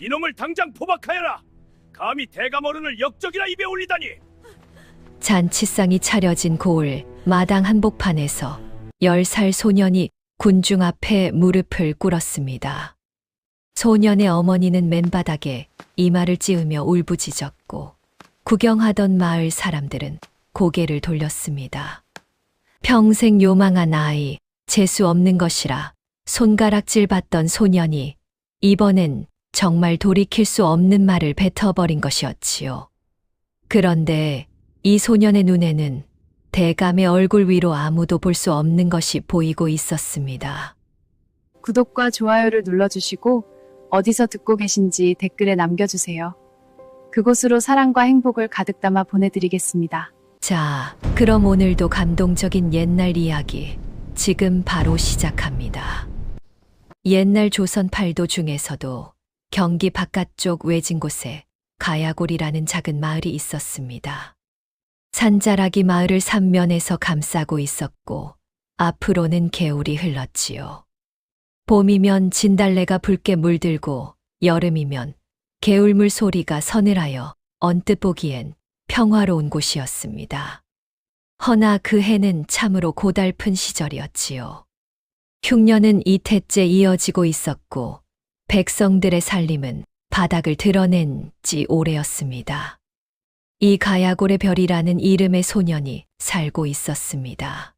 이놈을 당장 포박하여라. 감히 대감어른을 역적이라 입에 올리다니. 잔치상이 차려진 고을 마당 한복판에서 10살 소년이 군중 앞에 무릎을 꿇었습니다. 소년의 어머니는 맨바닥에 이마를 찌으며 울부짖었고 구경하던 마을 사람들은 고개를 돌렸습니다. 평생 요망한 아이, 재수 없는 것이라 손가락질 받던 소년이 이번엔 정말 돌이킬 수 없는 말을 뱉어버린 것이었지요. 그런데 이 소년의 눈에는 대감의 얼굴 위로 아무도 볼 수 없는 것이 보이고 있었습니다. 구독과 좋아요를 눌러주시고 어디서 듣고 계신지 댓글에 남겨주세요. 그곳으로 사랑과 행복을 가득 담아 보내드리겠습니다. 자, 그럼 오늘도 감동적인 옛날 이야기 지금 바로 시작합니다. 옛날 조선 팔도 중에서도 경기 바깥쪽 외진 곳에 가야골이라는 작은 마을이 있었습니다. 산자락이 마을을 삼면에서 감싸고 있었고 앞으로는 개울이 흘렀지요. 봄이면 진달래가 붉게 물들고 여름이면 개울물 소리가 서늘하여 언뜻 보기엔 평화로운 곳이었습니다. 허나 그 해는 참으로 고달픈 시절이었지요. 흉년은 이태째 이어지고 있었고 백성들의 살림은 바닥을 드러낸 지 오래였습니다. 이 가야골의 별이라는 이름의 소년이 살고 있었습니다.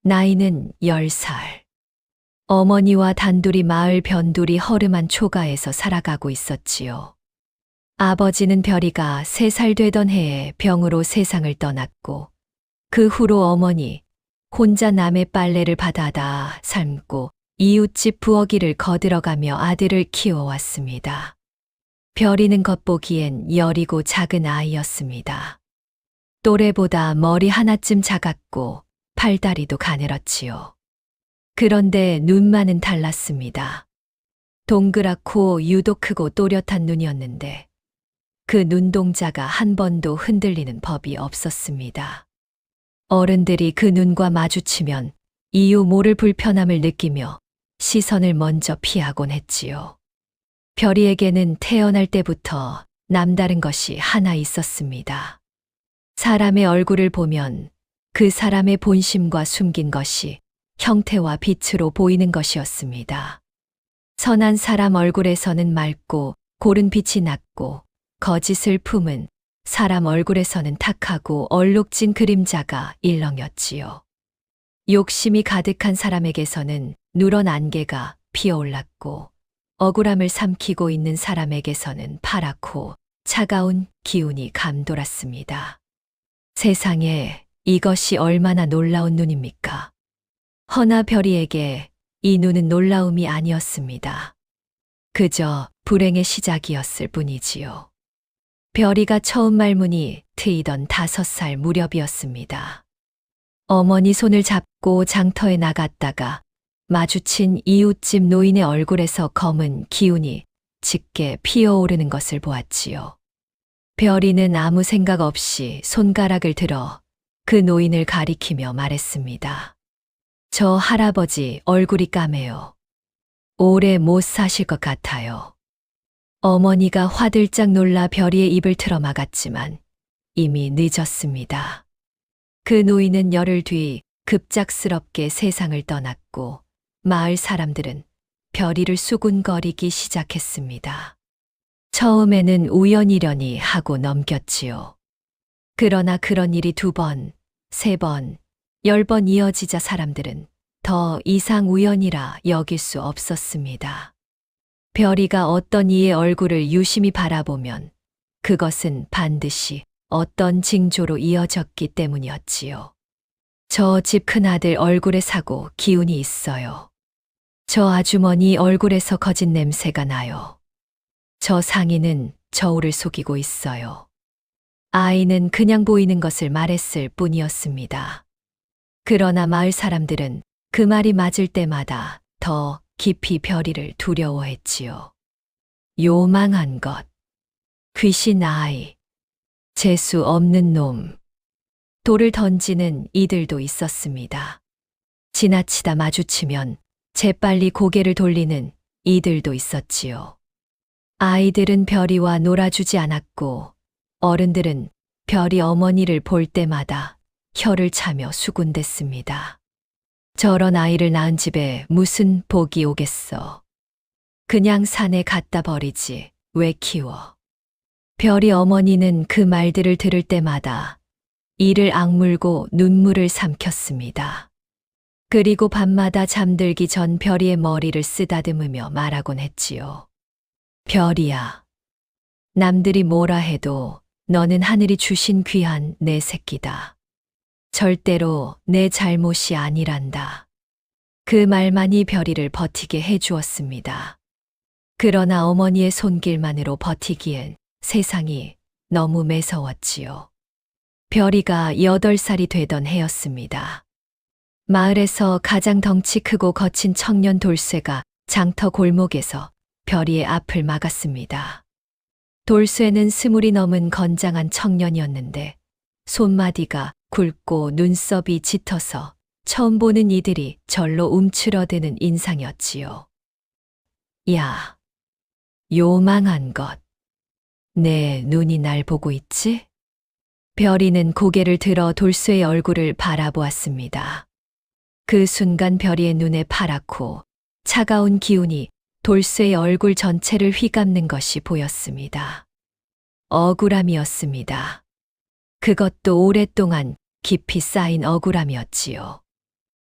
나이는 10살. 어머니와 단둘이 마을 변두리 허름한 초가에서 살아가고 있었지요. 아버지는 별이가 3살 되던 해에 병으로 세상을 떠났고 그 후로 어머니 혼자 남의 빨래를 받아다 삶고 이웃집 부엌일을 거들어가며 아들을 키워왔습니다. 별이는 겉보기엔 여리고 작은 아이였습니다. 또래보다 머리 하나쯤 작았고 팔다리도 가늘었지요. 그런데 눈만은 달랐습니다. 동그랗고 유독 크고 또렷한 눈이었는데 그 눈동자가 한 번도 흔들리는 법이 없었습니다. 어른들이 그 눈과 마주치면 이유 모를 불편함을 느끼며 시선을 먼저 피하곤 했지요. 별이에게는 태어날 때부터 남다른 것이 하나 있었습니다. 사람의 얼굴을 보면 그 사람의 본심과 숨긴 것이 형태와 빛으로 보이는 것이었습니다. 선한 사람 얼굴에서는 맑고 고른 빛이 났고 거짓을 품은 사람 얼굴에서는 탁하고 얼룩진 그림자가 일렁였지요. 욕심이 가득한 사람에게서는 누런 안개가 피어올랐고 억울함을 삼키고 있는 사람에게서는 파랗고 차가운 기운이 감돌았습니다. 세상에 이것이 얼마나 놀라운 눈입니까? 허나 별이에게 이 눈은 놀라움이 아니었습니다. 그저 불행의 시작이었을 뿐이지요. 별이가 처음 말문이 트이던 5살 무렵이었습니다. 어머니 손을 잡고 장터에 나갔다가 마주친 이웃집 노인의 얼굴에서 검은 기운이 짙게 피어오르는 것을 보았지요. 별이는 아무 생각 없이 손가락을 들어 그 노인을 가리키며 말했습니다. 저 할아버지 얼굴이 까매요. 오래 못 사실 것 같아요. 어머니가 화들짝 놀라 별이의 입을 틀어 막았지만 이미 늦었습니다. 그 노인은 열흘 뒤 급작스럽게 세상을 떠났고 마을 사람들은 별이를 수군거리기 시작했습니다. 처음에는 우연이려니 하고 넘겼지요. 그러나 그런 일이 2번, 3번, 10번 이어지자 사람들은 더 이상 우연이라 여길 수 없었습니다. 별이가 어떤 이의 얼굴을 유심히 바라보면 그것은 반드시 어떤 징조로 이어졌기 때문이었지요. 저 집 큰아들 얼굴에 사고 기운이 있어요. 저 아주머니 얼굴에서 거짓 냄새가 나요. 저 상인은 저울을 속이고 있어요. 아이는 그냥 보이는 것을 말했을 뿐이었습니다. 그러나 마을 사람들은 그 말이 맞을 때마다 더 깊이 별이를 두려워했지요. 요망한 것, 귀신 아이, 재수 없는 놈, 돌을 던지는 이들도 있었습니다. 지나치다 마주치면 재빨리 고개를 돌리는 이들도 있었지요. 아이들은 별이와 놀아주지 않았고 어른들은 별이 어머니를 볼 때마다 혀를 차며 수군댔습니다. 저런 아이를 낳은 집에 무슨 복이 오겠어. 그냥 산에 갖다 버리지 왜 키워. 별이 어머니는 그 말들을 들을 때마다 이를 악물고 눈물을 삼켰습니다. 그리고 밤마다 잠들기 전 별이의 머리를 쓰다듬으며 말하곤 했지요. 별이야. 남들이 뭐라 해도 너는 하늘이 주신 귀한 내 새끼다. 절대로 내 잘못이 아니란다. 그 말만이 별이를 버티게 해주었습니다. 그러나 어머니의 손길만으로 버티기엔 세상이 너무 매서웠지요. 별이가 8살이 되던 해였습니다. 마을에서 가장 덩치 크고 거친 청년 돌쇠가 장터 골목에서 별이의 앞을 막았습니다. 돌쇠는 20이 넘은 건장한 청년이었는데 손마디가 굵고 눈썹이 짙어서 처음 보는 이들이 절로 움츠러드는 인상이었지요. 야, 요망한 것. 내 눈이 날 보고 있지? 별이는 고개를 들어 돌쇠의 얼굴을 바라보았습니다. 그 순간 별이의 눈에 파랗고 차가운 기운이 돌쇠의 얼굴 전체를 휘감는 것이 보였습니다. 억울함이었습니다. 그것도 오랫동안 깊이 쌓인 억울함이었지요.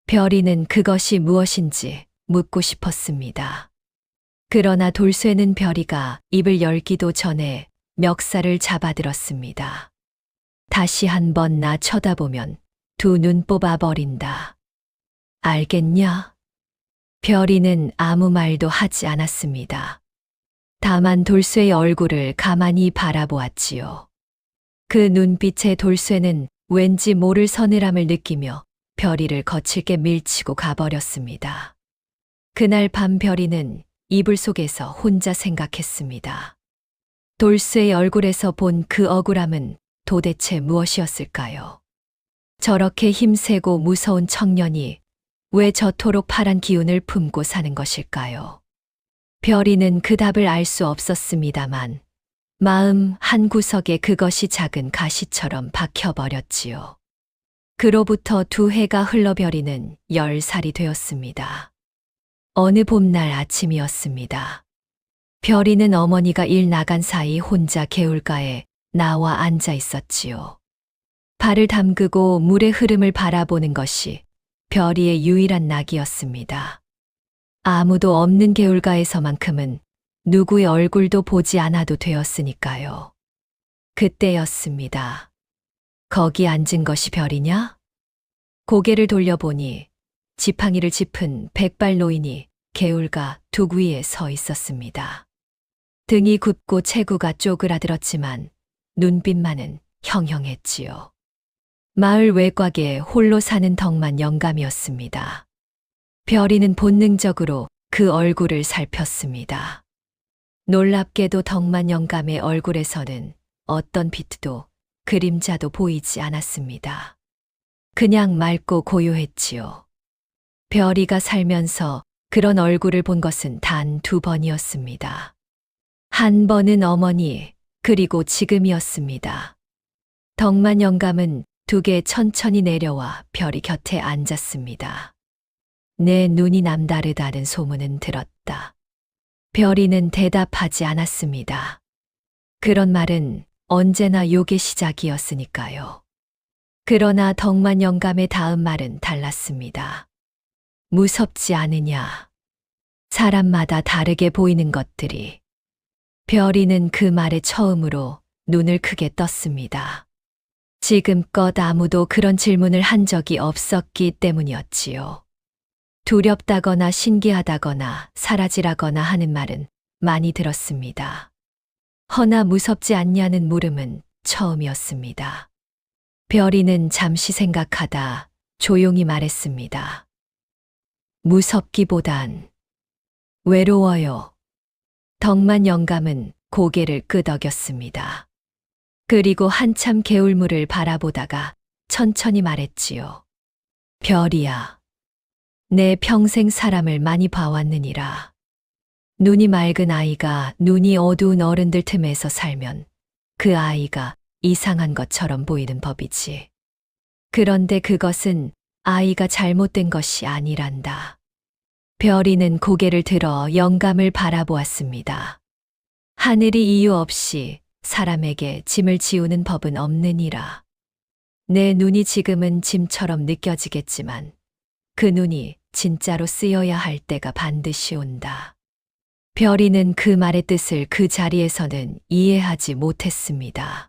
별이는 그것이 무엇인지 묻고 싶었습니다. 그러나 돌쇠는 별이가 입을 열기도 전에 멱살을 잡아들었습니다. 다시 한번 나 쳐다보면 두 눈 뽑아버린다. 알겠냐? 별이는 아무 말도 하지 않았습니다. 다만 돌쇠의 얼굴을 가만히 바라보았지요. 그 눈빛에 돌쇠는 왠지 모를 서늘함을 느끼며 별이를 거칠게 밀치고 가버렸습니다. 그날 밤 별이는 이불 속에서 혼자 생각했습니다. 돌쇠의 얼굴에서 본 그 억울함은 도대체 무엇이었을까요? 저렇게 힘세고 무서운 청년이 왜 저토록 파란 기운을 품고 사는 것일까요? 별이는 그 답을 알 수 없었습니다만 마음 한구석에 그것이 작은 가시처럼 박혀버렸지요. 그로부터 2해가 흘러 별이는 10살이 되었습니다. 어느 봄날 아침이었습니다. 별이는 어머니가 일 나간 사이 혼자 개울가에 나와 앉아 있었지요. 발을 담그고 물의 흐름을 바라보는 것이 별이의 유일한 낙이었습니다. 아무도 없는 개울가에서만큼은 누구의 얼굴도 보지 않아도 되었으니까요. 그때였습니다. 거기 앉은 것이 별이냐? 고개를 돌려보니 지팡이를 짚은 백발 노인이 개울가 둑 위에 서 있었습니다. 등이 굽고 체구가 쪼그라들었지만 눈빛만은 형형했지요. 마을 외곽에 홀로 사는 덕만 영감이었습니다. 별이는 본능적으로 그 얼굴을 살폈습니다. 놀랍게도 덕만 영감의 얼굴에서는 어떤 빛도 그림자도 보이지 않았습니다. 그냥 맑고 고요했지요. 별이가 살면서 그런 얼굴을 본 것은 단 2번이었습니다. 한 번은 어머니, 그리고 지금이었습니다. 덕만 영감은 둑에 천천히 내려와 별이 곁에 앉았습니다. 내 눈이 남다르다는 소문은 들었다. 별이는 대답하지 않았습니다. 그런 말은 언제나 욕의 시작이었으니까요. 그러나 덕만 영감의 다음 말은 달랐습니다. 무섭지 않으냐? 사람마다 다르게 보이는 것들이. 별이는 그 말에 처음으로 눈을 크게 떴습니다. 지금껏 아무도 그런 질문을 한 적이 없었기 때문이었지요. 두렵다거나 신기하다거나 사라지라거나 하는 말은 많이 들었습니다. 허나 무섭지 않냐는 물음은 처음이었습니다. 별이는 잠시 생각하다 조용히 말했습니다. 무섭기보단 외로워요. 덕만 영감은 고개를 끄덕였습니다. 그리고 한참 개울물을 바라보다가 천천히 말했지요. 별이야. 내 평생 사람을 많이 봐왔느니라. 눈이 맑은 아이가 눈이 어두운 어른들 틈에서 살면 그 아이가 이상한 것처럼 보이는 법이지. 그런데 그것은 아이가 잘못된 것이 아니란다. 별이는 고개를 들어 영감을 바라보았습니다. 하늘이 이유 없이 사람에게 짐을 지우는 법은 없느니라. 내 눈이 지금은 짐처럼 느껴지겠지만 그 눈이 진짜로 쓰여야 할 때가 반드시 온다. 별이는 그 말의 뜻을 그 자리에서는 이해하지 못했습니다.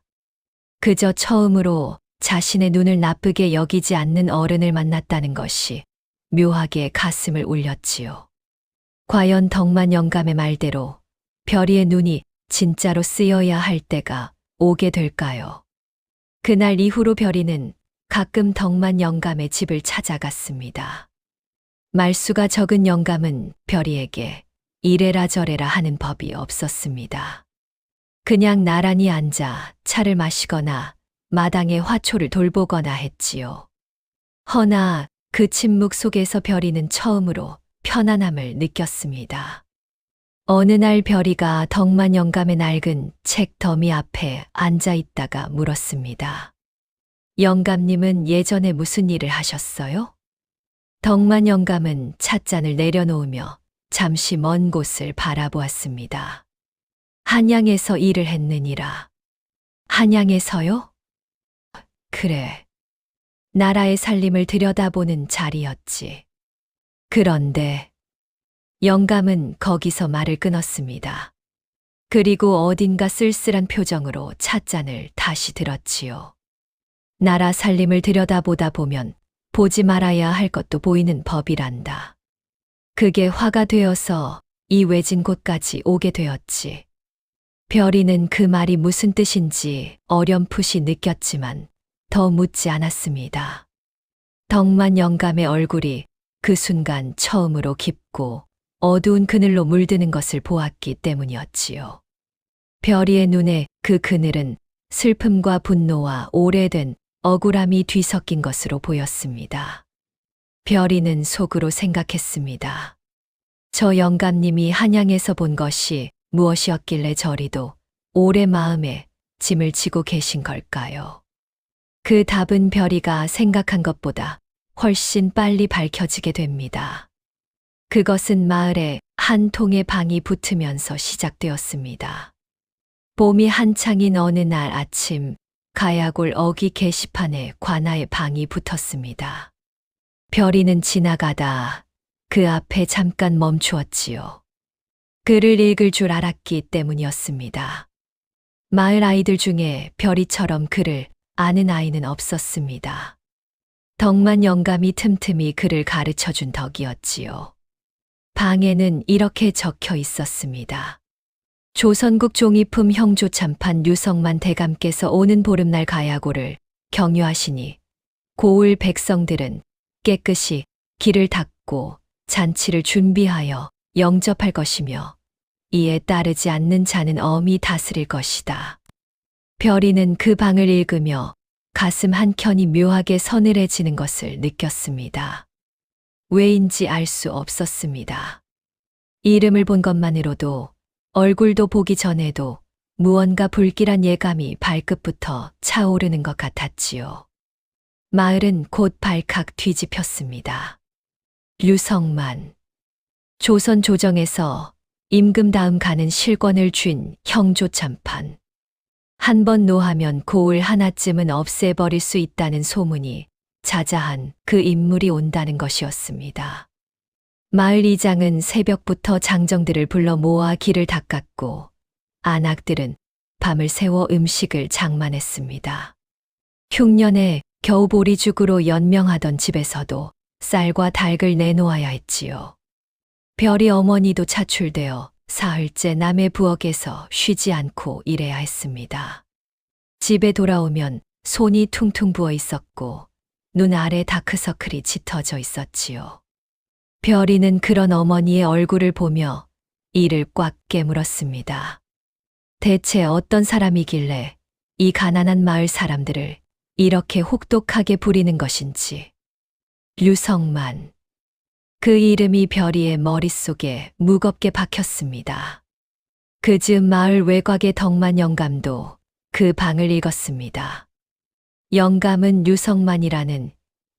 그저 처음으로 자신의 눈을 나쁘게 여기지 않는 어른을 만났다는 것이 묘하게 가슴을 울렸지요. 과연 덕만 영감의 말대로 별이의 눈이 진짜로 쓰여야 할 때가 오게 될까요? 그날 이후로 별이는 가끔 덕만 영감의 집을 찾아갔습니다. 말수가 적은 영감은 별이에게 이래라 저래라 하는 법이 없었습니다. 그냥 나란히 앉아 차를 마시거나 마당에 화초를 돌보거나 했지요. 허나 그 침묵 속에서 별이는 처음으로 편안함을 느꼈습니다. 어느 날 별이가 덕만 영감의 낡은 책 더미 앞에 앉아 있다가 물었습니다. 영감님은 예전에 무슨 일을 하셨어요? 덕만 영감은 찻잔을 내려놓으며 잠시 먼 곳을 바라보았습니다. 한양에서 일을 했느니라. 한양에서요? 그래. 나라의 살림을 들여다보는 자리였지. 그런데 영감은 거기서 말을 끊었습니다. 그리고 어딘가 쓸쓸한 표정으로 찻잔을 다시 들었지요. 나라 살림을 들여다보다 보면 보지 말아야 할 것도 보이는 법이란다. 그게 화가 되어서 이 외진 곳까지 오게 되었지. 별이는 그 말이 무슨 뜻인지 어렴풋이 느꼈지만 더 묻지 않았습니다. 덕만 영감의 얼굴이 그 순간 처음으로 깊고 어두운 그늘로 물드는 것을 보았기 때문이었지요. 별이의 눈에 그 그늘은 슬픔과 분노와 오래된 억울함이 뒤섞인 것으로 보였습니다. 별이는 속으로 생각했습니다. 저 영감님이 한양에서 본 것이 무엇이었길래 저리도 오래 마음에 짐을 지고 계신 걸까요? 그 답은 별이가 생각한 것보다 훨씬 빨리 밝혀지게 됩니다. 그것은 마을에 한 통의 방이 붙으면서 시작되었습니다. 봄이 한창인 어느 날 아침, 가야골 어귀 게시판에 관아의 방이 붙었습니다. 별이는 지나가다 그 앞에 잠깐 멈추었지요. 글을 읽을 줄 알았기 때문이었습니다. 마을 아이들 중에 별이처럼 글을 아는 아이는 없었습니다. 덕만 영감이 틈틈이 글을 가르쳐준 덕이었지요. 방에는 이렇게 적혀 있었습니다. 조선국 종이품 형조참판 류성만 대감께서 오는 보름날 가야고를 경유하시니 고을 백성들은 깨끗이 길을 닦고 잔치를 준비하여 영접할 것이며 이에 따르지 않는 자는 엄히 다스릴 것이다. 별이는 그 방을 읽으며 가슴 한켠이 묘하게 서늘해지는 것을 느꼈습니다. 왜인지 알 수 없었습니다. 이름을 본 것만으로도 얼굴도 보기 전에도 무언가 불길한 예감이 발끝부터 차오르는 것 같았지요. 마을은 곧 발칵 뒤집혔습니다. 류성만. 조선 조정에서 임금 다음 가는 실권을 쥔 형조참판. 한 번 노하면 고을 하나쯤은 없애버릴 수 있다는 소문이 자자한 그 인물이 온다는 것이었습니다. 마을 이장은 새벽부터 장정들을 불러 모아 길을 닦았고 안악들은 밤을 새워 음식을 장만했습니다. 흉년에 겨우 보리죽으로 연명하던 집에서도 쌀과 닭을 내놓아야 했지요. 별이 어머니도 차출되어 사흘째 남의 부엌에서 쉬지 않고 일해야 했습니다. 집에 돌아오면 손이 퉁퉁 부어 있었고 눈 아래 다크서클이 짙어져 있었지요. 별이는 그런 어머니의 얼굴을 보며 이를 꽉 깨물었습니다. 대체 어떤 사람이길래 이 가난한 마을 사람들을 이렇게 혹독하게 부리는 것인지. 류성만. 그 이름이 별이의 머릿속에 무겁게 박혔습니다. 그 즈음 마을 외곽의 덕만 영감도 그 방을 읽었습니다. 영감은 유성만이라는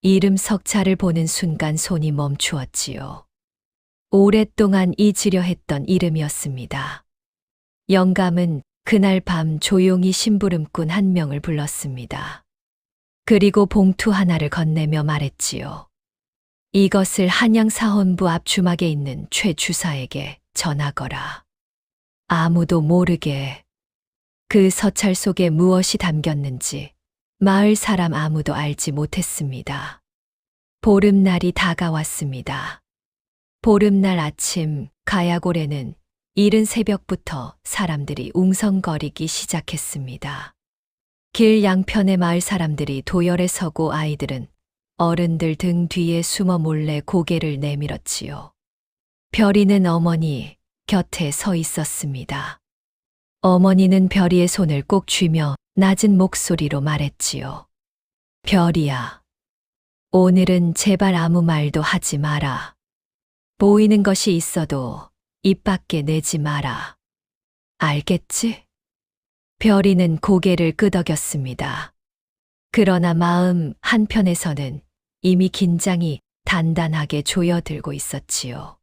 이름 석자를 보는 순간 손이 멈추었지요. 오랫동안 잊으려 했던 이름이었습니다. 영감은 그날 밤 조용히 심부름꾼 한 명을 불렀습니다. 그리고 봉투 하나를 건네며 말했지요. 이것을 한양사헌부 앞 주막에 있는 최 주사에게 전하거라. 아무도 모르게. 그 서찰 속에 무엇이 담겼는지 마을 사람 아무도 알지 못했습니다. 보름날이 다가왔습니다. 보름날 아침 가야골에는 이른 새벽부터 사람들이 웅성거리기 시작했습니다. 길 양편의 마을 사람들이 도열에 서고 아이들은 어른들 등 뒤에 숨어 몰래 고개를 내밀었지요. 별이는 어머니 곁에 서 있었습니다. 어머니는 별이의 손을 꼭 쥐며 낮은 목소리로 말했지요. 별이야, 오늘은 제발 아무 말도 하지 마라. 보이는 것이 있어도 입 밖에 내지 마라. 알겠지? 별이는 고개를 끄덕였습니다. 그러나 마음 한편에서는 이미 긴장이 단단하게 조여들고 있었지요.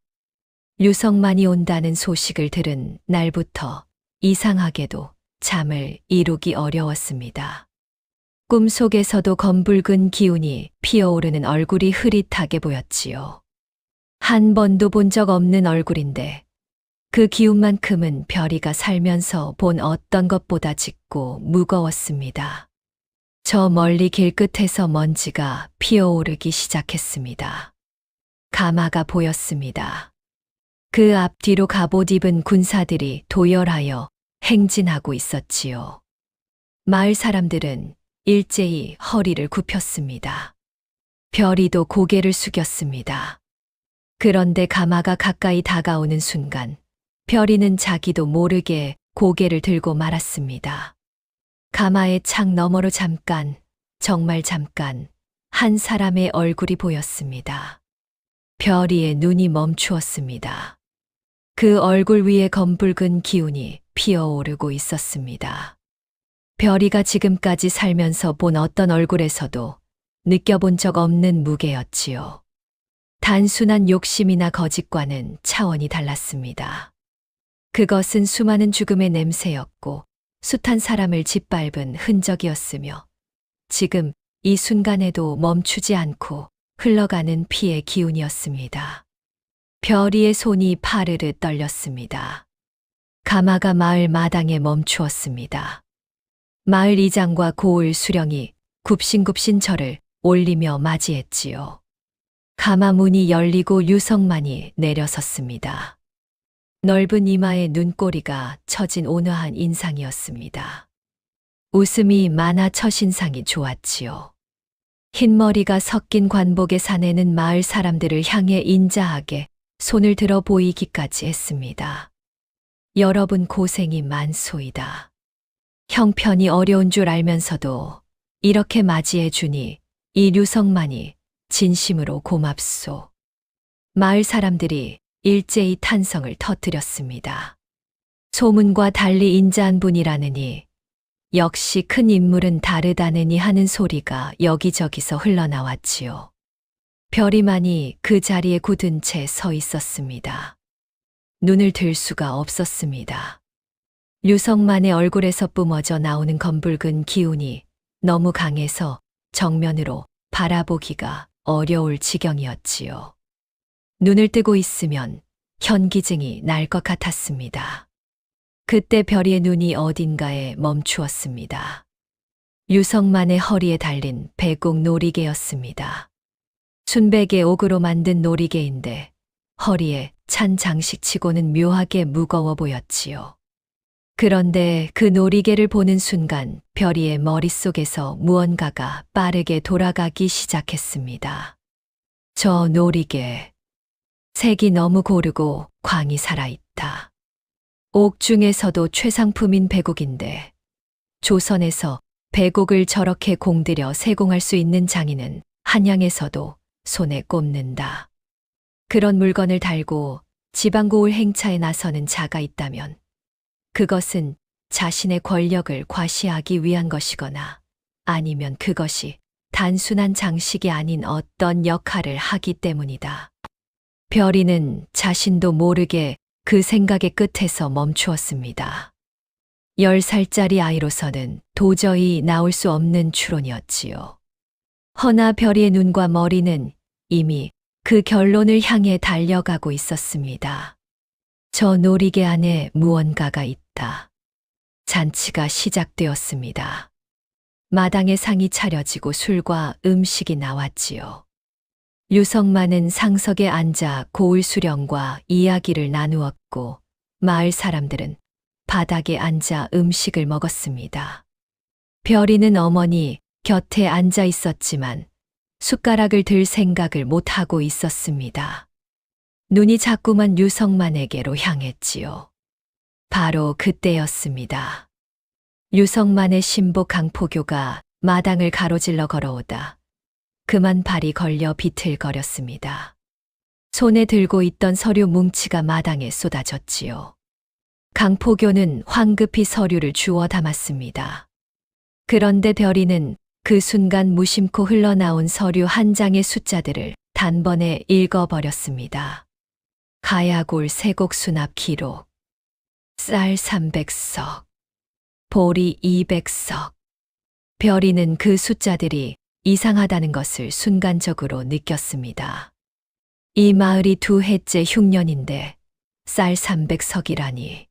유성만이 온다는 소식을 들은 날부터 이상하게도 잠을 이루기 어려웠습니다. 꿈속에서도 검붉은 기운이 피어오르는 얼굴이 흐릿하게 보였지요. 한 번도 본 적 없는 얼굴인데 그 기운만큼은 별이가 살면서 본 어떤 것보다 짙고 무거웠습니다. 저 멀리 길끝에서 먼지가 피어오르기 시작했습니다. 가마가 보였습니다. 그 앞뒤로 갑옷 입은 군사들이 도열하여 행진하고 있었지요. 마을 사람들은 일제히 허리를 굽혔습니다. 별이도 고개를 숙였습니다. 그런데 가마가 가까이 다가오는 순간 별이는 자기도 모르게 고개를 들고 말았습니다. 가마의 창 너머로 잠깐, 정말 잠깐 한 사람의 얼굴이 보였습니다. 별이의 눈이 멈추었습니다. 그 얼굴 위에 검붉은 기운이 피어오르고 있었습니다. 별이가 지금까지 살면서 본 어떤 얼굴에서도 느껴본 적 없는 무게였지요. 단순한 욕심이나 거짓과는 차원이 달랐습니다. 그것은 수많은 죽음의 냄새였고 숱한 사람을 짓밟은 흔적이었으며 지금 이 순간에도 멈추지 않고 흘러가는 피의 기운이었습니다. 별이의 손이 파르르 떨렸습니다. 가마가 마을 마당에 멈추었습니다. 마을 이장과 고을 수령이 굽신굽신 저를 올리며 맞이했지요. 가마 문이 열리고 유성만이 내려섰습니다. 넓은 이마에 눈꼬리가 처진 온화한 인상이었습니다. 웃음이 많아 첫인상이 좋았지요. 흰머리가 섞인 관복에 사내는 마을 사람들을 향해 인자하게 손을 들어 보이기까지 했습니다. 여러분 고생이 많소이다. 형편이 어려운 줄 알면서도 이렇게 맞이해 주니 이 류성만이 진심으로 고맙소. 마을 사람들이 일제히 탄성을 터뜨렸습니다. 소문과 달리 인자한 분이라느니 역시 큰 인물은 다르다느니 하는 소리가 여기저기서 흘러나왔지요. 별이만이 그 자리에 굳은 채 서 있었습니다. 눈을 들 수가 없었습니다. 류성만의 얼굴에서 뿜어져 나오는 검붉은 기운이 너무 강해서 정면으로 바라보기가 어려울 지경이었지요. 눈을 뜨고 있으면 현기증이 날 것 같았습니다. 그때 별이의 눈이 어딘가에 멈추었습니다. 류성만의 허리에 달린 배국 놀이개였습니다. 순백의 옥으로 만든 놀이개인데 허리에 찬 장식치고는 묘하게 무거워 보였지요. 그런데 그 놀이개를 보는 순간 별이의 머릿속에서 무언가가 빠르게 돌아가기 시작했습니다. 저 놀이개, 색이 너무 고르고 광이 살아있다. 옥 중에서도 최상품인 배곡인데 조선에서 배곡을 저렇게 공들여 세공할 수 있는 장인은 한양에서도 손에 꼽는다. 그런 물건을 달고 지방고울 행차에 나서는 자가 있다면 그것은 자신의 권력을 과시하기 위한 것이거나 아니면 그것이 단순한 장식이 아닌 어떤 역할을 하기 때문이다. 별이는 자신도 모르게 그 생각의 끝에서 멈추었습니다. 10살짜리 아이로서는 도저히 나올 수 없는 추론이었지요. 허나 별이의 눈과 머리는 이미 그 결론을 향해 달려가고 있었습니다. 저 놀이개 안에 무언가가 있다. 잔치가 시작되었습니다. 마당에 상이 차려지고 술과 음식이 나왔지요. 류성만은 상석에 앉아 고울 수령과 이야기를 나누었고 마을 사람들은 바닥에 앉아 음식을 먹었습니다. 별이는 어머니 곁에 앉아 있었지만 숟가락을 들 생각을 못하고 있었습니다. 눈이 자꾸만 류성만에게로 향했지요. 바로 그때였습니다. 류성만의 신복 강포교가 마당을 가로질러 걸어오다 그만 발이 걸려 비틀거렸습니다. 손에 들고 있던 서류 뭉치가 마당에 쏟아졌지요. 강포교는 황급히 서류를 주워 담았습니다. 그런데 별이는 그 순간 무심코 흘러나온 서류 한 장의 숫자들을 단번에 읽어버렸습니다. 가야골 세곡 수납 기록, 쌀 300석, 보리 200석. 별이는 그 숫자들이 이상하다는 것을 순간적으로 느꼈습니다. 이 마을이 2해째 흉년인데 쌀 300석이라니.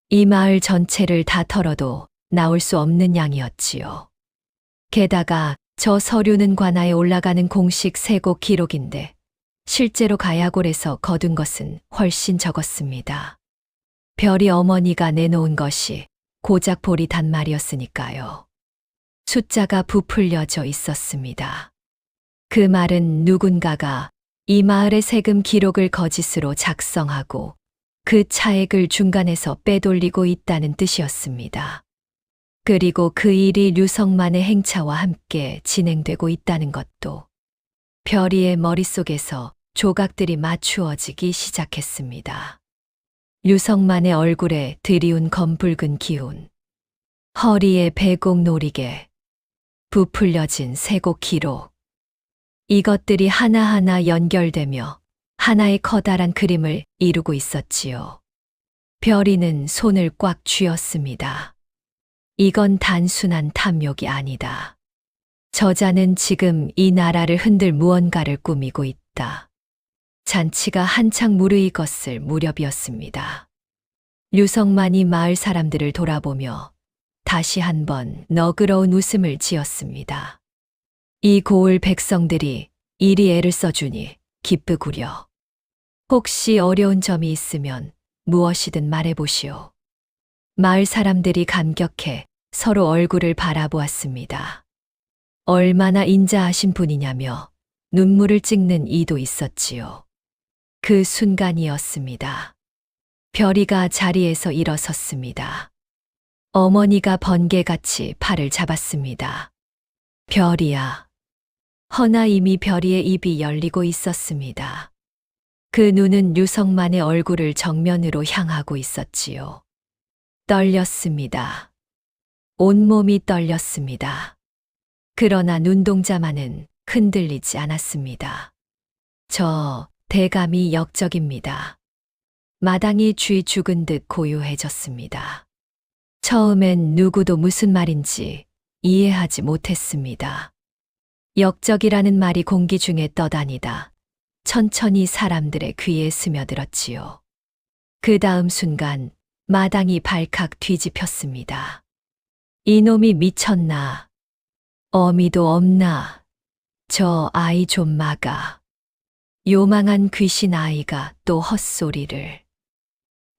이 마을 전체를 다 털어도 나올 수 없는 양이었지요. 게다가 저 서류는 관아에 올라가는 공식 세곡 기록인데 실제로 가야골에서 거둔 것은 훨씬 적었습니다. 별이 어머니가 내놓은 것이 고작 보리 단말이었으니까요. 숫자가 부풀려져 있었습니다. 그 말은 누군가가 이 마을의 세금 기록을 거짓으로 작성하고 그 차액을 중간에서 빼돌리고 있다는 뜻이었습니다. 그리고 그 일이 류성만의 행차와 함께 진행되고 있다는 것도 별이의 머릿속에서 조각들이 맞추어지기 시작했습니다. 류성만의 얼굴에 드리운 검붉은 기운, 허리에 배곡 놀이개, 부풀려진 세곡 기록. 이것들이 하나하나 연결되며 하나의 커다란 그림을 이루고 있었지요. 별이는 손을 꽉 쥐었습니다. 이건 단순한 탐욕이 아니다. 저자는 지금 이 나라를 흔들 무언가를 꾸미고 있다. 잔치가 한창 무르익었을 무렵이었습니다. 류성만이 마을 사람들을 돌아보며 다시 한번 너그러운 웃음을 지었습니다. 이 고을 백성들이 이리 애를 써주니 기쁘구려. 혹시 어려운 점이 있으면 무엇이든 말해보시오. 마을 사람들이 감격해 서로 얼굴을 바라보았습니다. 얼마나 인자하신 분이냐며 눈물을 찍는 이도 있었지요. 그 순간이었습니다. 별이가 자리에서 일어섰습니다. 어머니가 번개같이 팔을 잡았습니다. 별이야. 허나 이미 별이의 입이 열리고 있었습니다. 그 눈은 류성만의 얼굴을 정면으로 향하고 있었지요. 떨렸습니다. 온몸이 떨렸습니다. 그러나 눈동자만은 흔들리지 않았습니다. 저 대감이 역적입니다. 마당이 쥐 죽은 듯 고요해졌습니다. 처음엔 누구도 무슨 말인지 이해하지 못했습니다. 역적이라는 말이 공기 중에 떠다니다 천천히 사람들의 귀에 스며들었지요. 그 다음 순간 마당이 발칵 뒤집혔습니다. 이놈이 미쳤나? 어미도 없나? 저 아이 좀 막아. 요망한 귀신 아이가 또 헛소리를.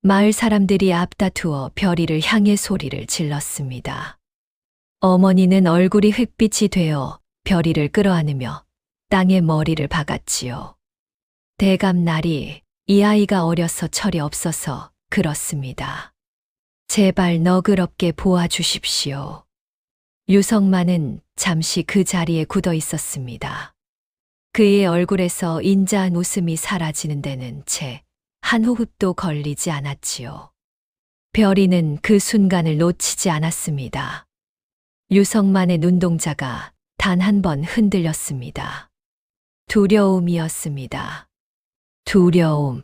마을 사람들이 앞다투어 별이를 향해 소리를 질렀습니다. 어머니는 얼굴이 흙빛이 되어 별이를 끌어안으며 땅에 머리를 박았지요. 대감날이 이 아이가 어려서 철이 없어서 그렇습니다. 제발 너그럽게 보아주십시오. 류성만은 잠시 그 자리에 굳어 있었습니다. 그의 얼굴에서 인자한 웃음이 사라지는 데는 채 한 호흡도 걸리지 않았지요. 별이는 그 순간을 놓치지 않았습니다. 유성만의 눈동자가 단 한 번 흔들렸습니다. 두려움이었습니다. 두려움.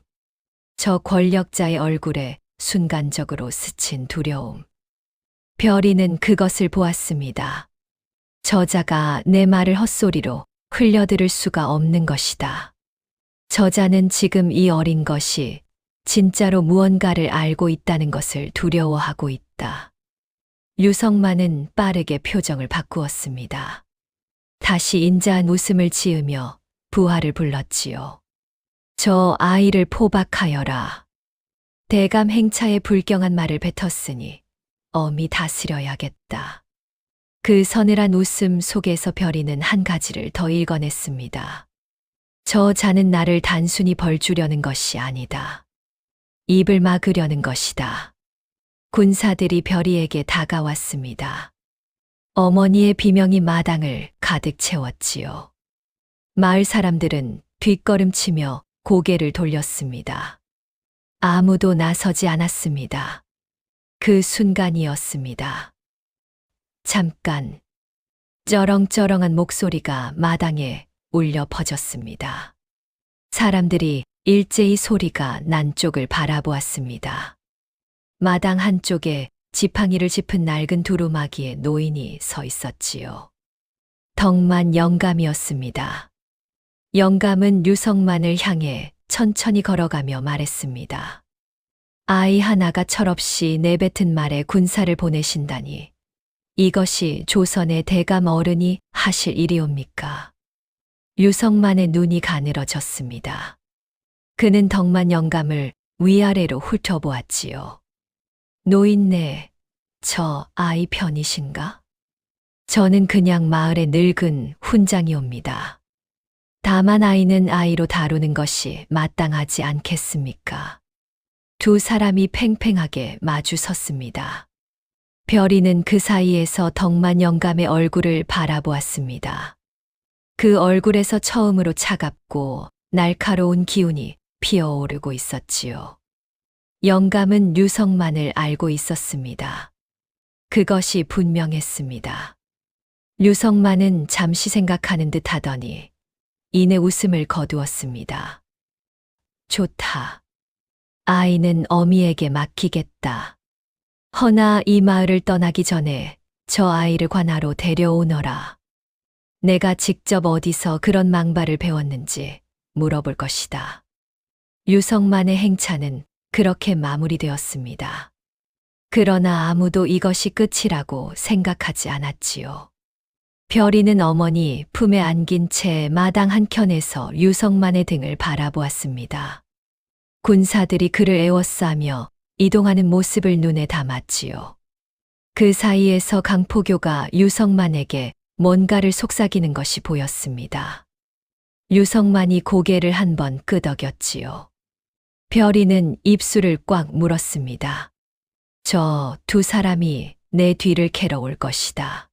저 권력자의 얼굴에 순간적으로 스친 두려움. 별이는 그것을 보았습니다. 저자가 내 말을 헛소리로 흘려들을 수가 없는 것이다. 저자는 지금 이 어린 것이 진짜로 무언가를 알고 있다는 것을 두려워하고 있다. 유성만은 빠르게 표정을 바꾸었습니다. 다시 인자한 웃음을 지으며 부하를 불렀지요. 저 아이를 포박하여라. 대감 행차에 불경한 말을 뱉었으니 엄히 다스려야겠다. 그 서늘한 웃음 속에서 별이는 한 가지를 더 읽어냈습니다. 저 자는 나를 단순히 벌주려는 것이 아니다. 입을 막으려는 것이다. 군사들이 별이에게 다가왔습니다. 어머니의 비명이 마당을 가득 채웠지요. 마을 사람들은 뒷걸음치며 고개를 돌렸습니다. 아무도 나서지 않았습니다. 그 순간이었습니다. 잠깐, 쩌렁쩌렁한 목소리가 마당에 울려 퍼졌습니다. 사람들이 일제히 소리가 난 쪽을 바라보았습니다. 마당 한쪽에 지팡이를 짚은 낡은 두루마기에 노인이 서 있었지요. 덕만 영감이었습니다. 영감은 유성만을 향해 천천히 걸어가며 말했습니다. 아이 하나가 철없이 내뱉은 말에 군사를 보내신다니 이것이 조선의 대감 어른이 하실 일이옵니까? 유성만의 눈이 가늘어졌습니다. 그는 덕만 영감을 위아래로 훑어보았지요. 노인네, 저 아이 편이신가? 저는 그냥 마을의 늙은 훈장이옵니다. 다만 아이는 아이로 다루는 것이 마땅하지 않겠습니까? 두 사람이 팽팽하게 마주 섰습니다. 별이는 그 사이에서 덕만 영감의 얼굴을 바라보았습니다. 그 얼굴에서 처음으로 차갑고 날카로운 기운이 피어오르고 있었지요. 영감은 유성만을 알고 있었습니다. 그것이 분명했습니다. 유성만은 잠시 생각하는 듯 하더니 이내 웃음을 거두었습니다. 좋다. 아이는 어미에게 맡기겠다. 허나 이 마을을 떠나기 전에 저 아이를 관하로 데려오너라. 내가 직접 어디서 그런 망발을 배웠는지 물어볼 것이다. 유성만의 행차는 그렇게 마무리되었습니다. 그러나 아무도 이것이 끝이라고 생각하지 않았지요. 별이는 어머니 품에 안긴 채 마당 한켠에서 유성만의 등을 바라보았습니다. 군사들이 그를 에워싸며 이동하는 모습을 눈에 담았지요. 그 사이에서 강포교가 유성만에게 뭔가를 속삭이는 것이 보였습니다. 유성만이 고개를 한번 끄덕였지요. 별이는 입술을 꽉 물었습니다. 저 두 사람이 내 뒤를 캐러 올 것이다.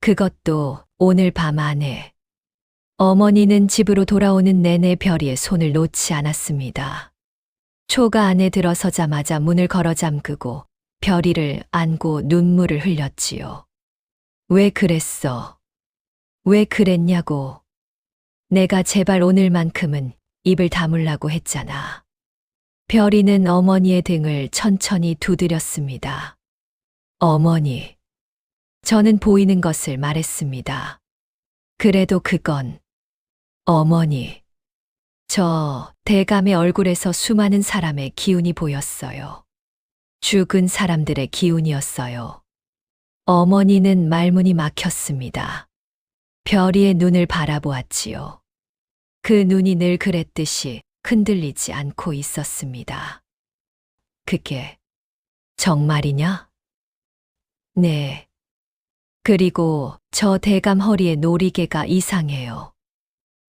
그것도 오늘 밤 안에. 어머니는 집으로 돌아오는 내내 별이의 손을 놓지 않았습니다. 초가 안에 들어서자마자 문을 걸어 잠그고 별이를 안고 눈물을 흘렸지요. 왜 그랬어? 왜 그랬냐고. 내가 제발 오늘만큼은 입을 다물라고 했잖아. 별이는 어머니의 등을 천천히 두드렸습니다. 어머니. 저는 보이는 것을 말했습니다. 그래도 그건 어머니. 저 대감의 얼굴에서 수많은 사람의 기운이 보였어요. 죽은 사람들의 기운이었어요. 어머니는 말문이 막혔습니다. 별이의 눈을 바라보았지요. 그 눈이 늘 그랬듯이 흔들리지 않고 있었습니다. 그게 정말이냐? 네. 그리고 저 대감 허리의 놀이개가 이상해요.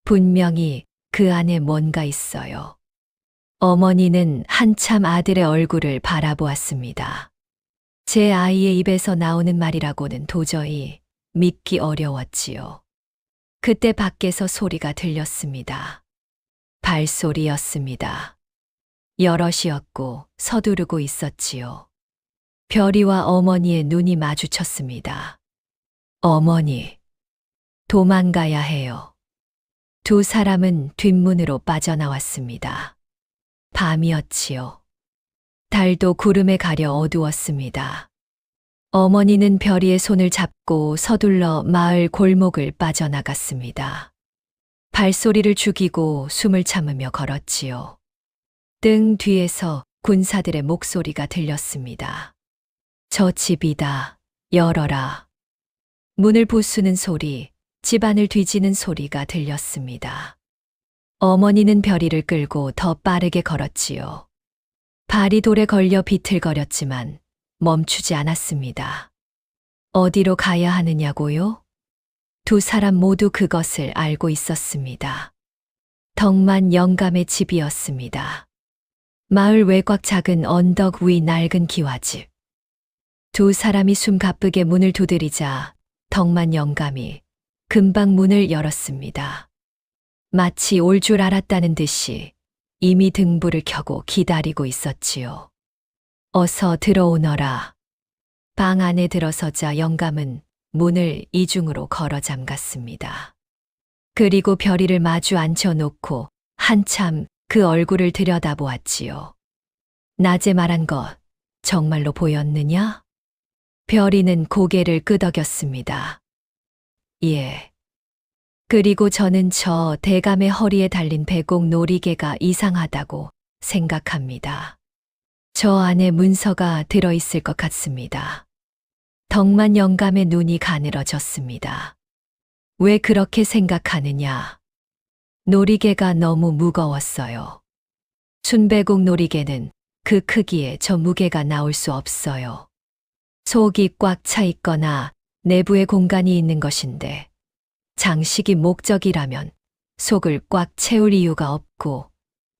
분명히 그 안에 뭔가 있어요. 어머니는 한참 아들의 얼굴을 바라보았습니다. 제 아이의 입에서 나오는 말이라고는 도저히 믿기 어려웠지요. 그때 밖에서 소리가 들렸습니다. 발소리였습니다. 여럿이었고 서두르고 있었지요. 별이와 어머니의 눈이 마주쳤습니다. 어머니, 도망가야 해요. 두 사람은 뒷문으로 빠져나왔습니다. 밤이었지요. 달도 구름에 가려 어두웠습니다. 어머니는 별이의 손을 잡고 서둘러 마을 골목을 빠져나갔습니다. 발소리를 죽이고 숨을 참으며 걸었지요. 등 뒤에서 군사들의 목소리가 들렸습니다. 저 집이다. 열어라. 문을 부수는 소리, 집안을 뒤지는 소리가 들렸습니다. 어머니는 별이를 끌고 더 빠르게 걸었지요. 발이 돌에 걸려 비틀거렸지만 멈추지 않았습니다. 어디로 가야 하느냐고요? 두 사람 모두 그것을 알고 있었습니다. 덕만 영감의 집이었습니다. 마을 외곽 작은 언덕 위 낡은 기와집. 두 사람이 숨 가쁘게 문을 두드리자 덕만 영감이 금방 문을 열었습니다. 마치 올 줄 알았다는 듯이 이미 등불을 켜고 기다리고 있었지요. 어서 들어오너라. 방 안에 들어서자 영감은 문을 이중으로 걸어 잠갔습니다. 그리고 별이를 마주 앉혀놓고 한참 그 얼굴을 들여다보았지요. 낮에 말한 것 정말로 보였느냐? 별이는 고개를 끄덕였습니다. 예. 그리고 저는 저 대감의 허리에 달린 배곡 놀이개가 이상하다고 생각합니다. 저 안에 문서가 들어있을 것 같습니다. 덕만 영감의 눈이 가늘어졌습니다. 왜 그렇게 생각하느냐? 놀이개가 너무 무거웠어요. 순배곡 놀이개는 그 크기에 저 무게가 나올 수 없어요. 속이 꽉 차 있거나 내부에 공간이 있는 것인데 장식이 목적이라면 속을 꽉 채울 이유가 없고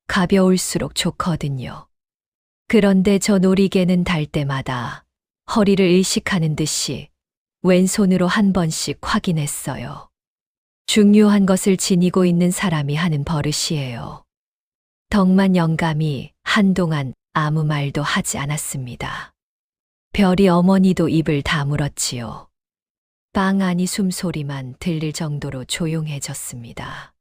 가벼울수록 좋거든요. 그런데 저 놀이개는 달 때마다 허리를 의식하는 듯이 왼손으로 한 번씩 확인했어요. 중요한 것을 지니고 있는 사람이 하는 버릇이에요. 덕만 영감이 한동안 아무 말도 하지 않았습니다. 별이 어머니도 입을 다물었지요. 방 안이 숨소리만 들릴 정도로 조용해졌습니다.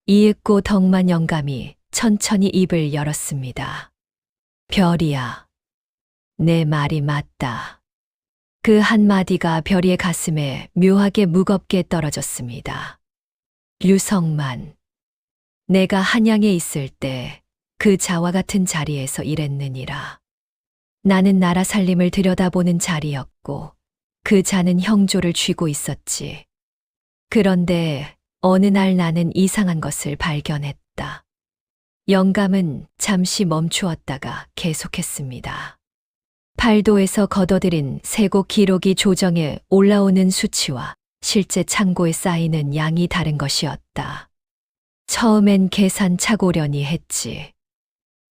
이윽고 덕만 영감이 천천히 입을 열었습니다. 별이야, 내 말이 맞다. 그 한마디가 별이의 가슴에 묘하게 무겁게 떨어졌습니다. 류성만, 내가 한양에 있을 때 그 자와 같은 자리에서 일했느니라. 나는 나라 살림을 들여다보는 자리였고 그 자는 형조를 쥐고 있었지. 그런데 어느 날 나는 이상한 것을 발견했다. 영감은 잠시 멈추었다가 계속했습니다. 팔도에서 걷어들인 세곡 기록이 조정에 올라오는 수치와 실제 창고에 쌓이는 양이 다른 것이었다. 처음엔 계산 착오려니 했지.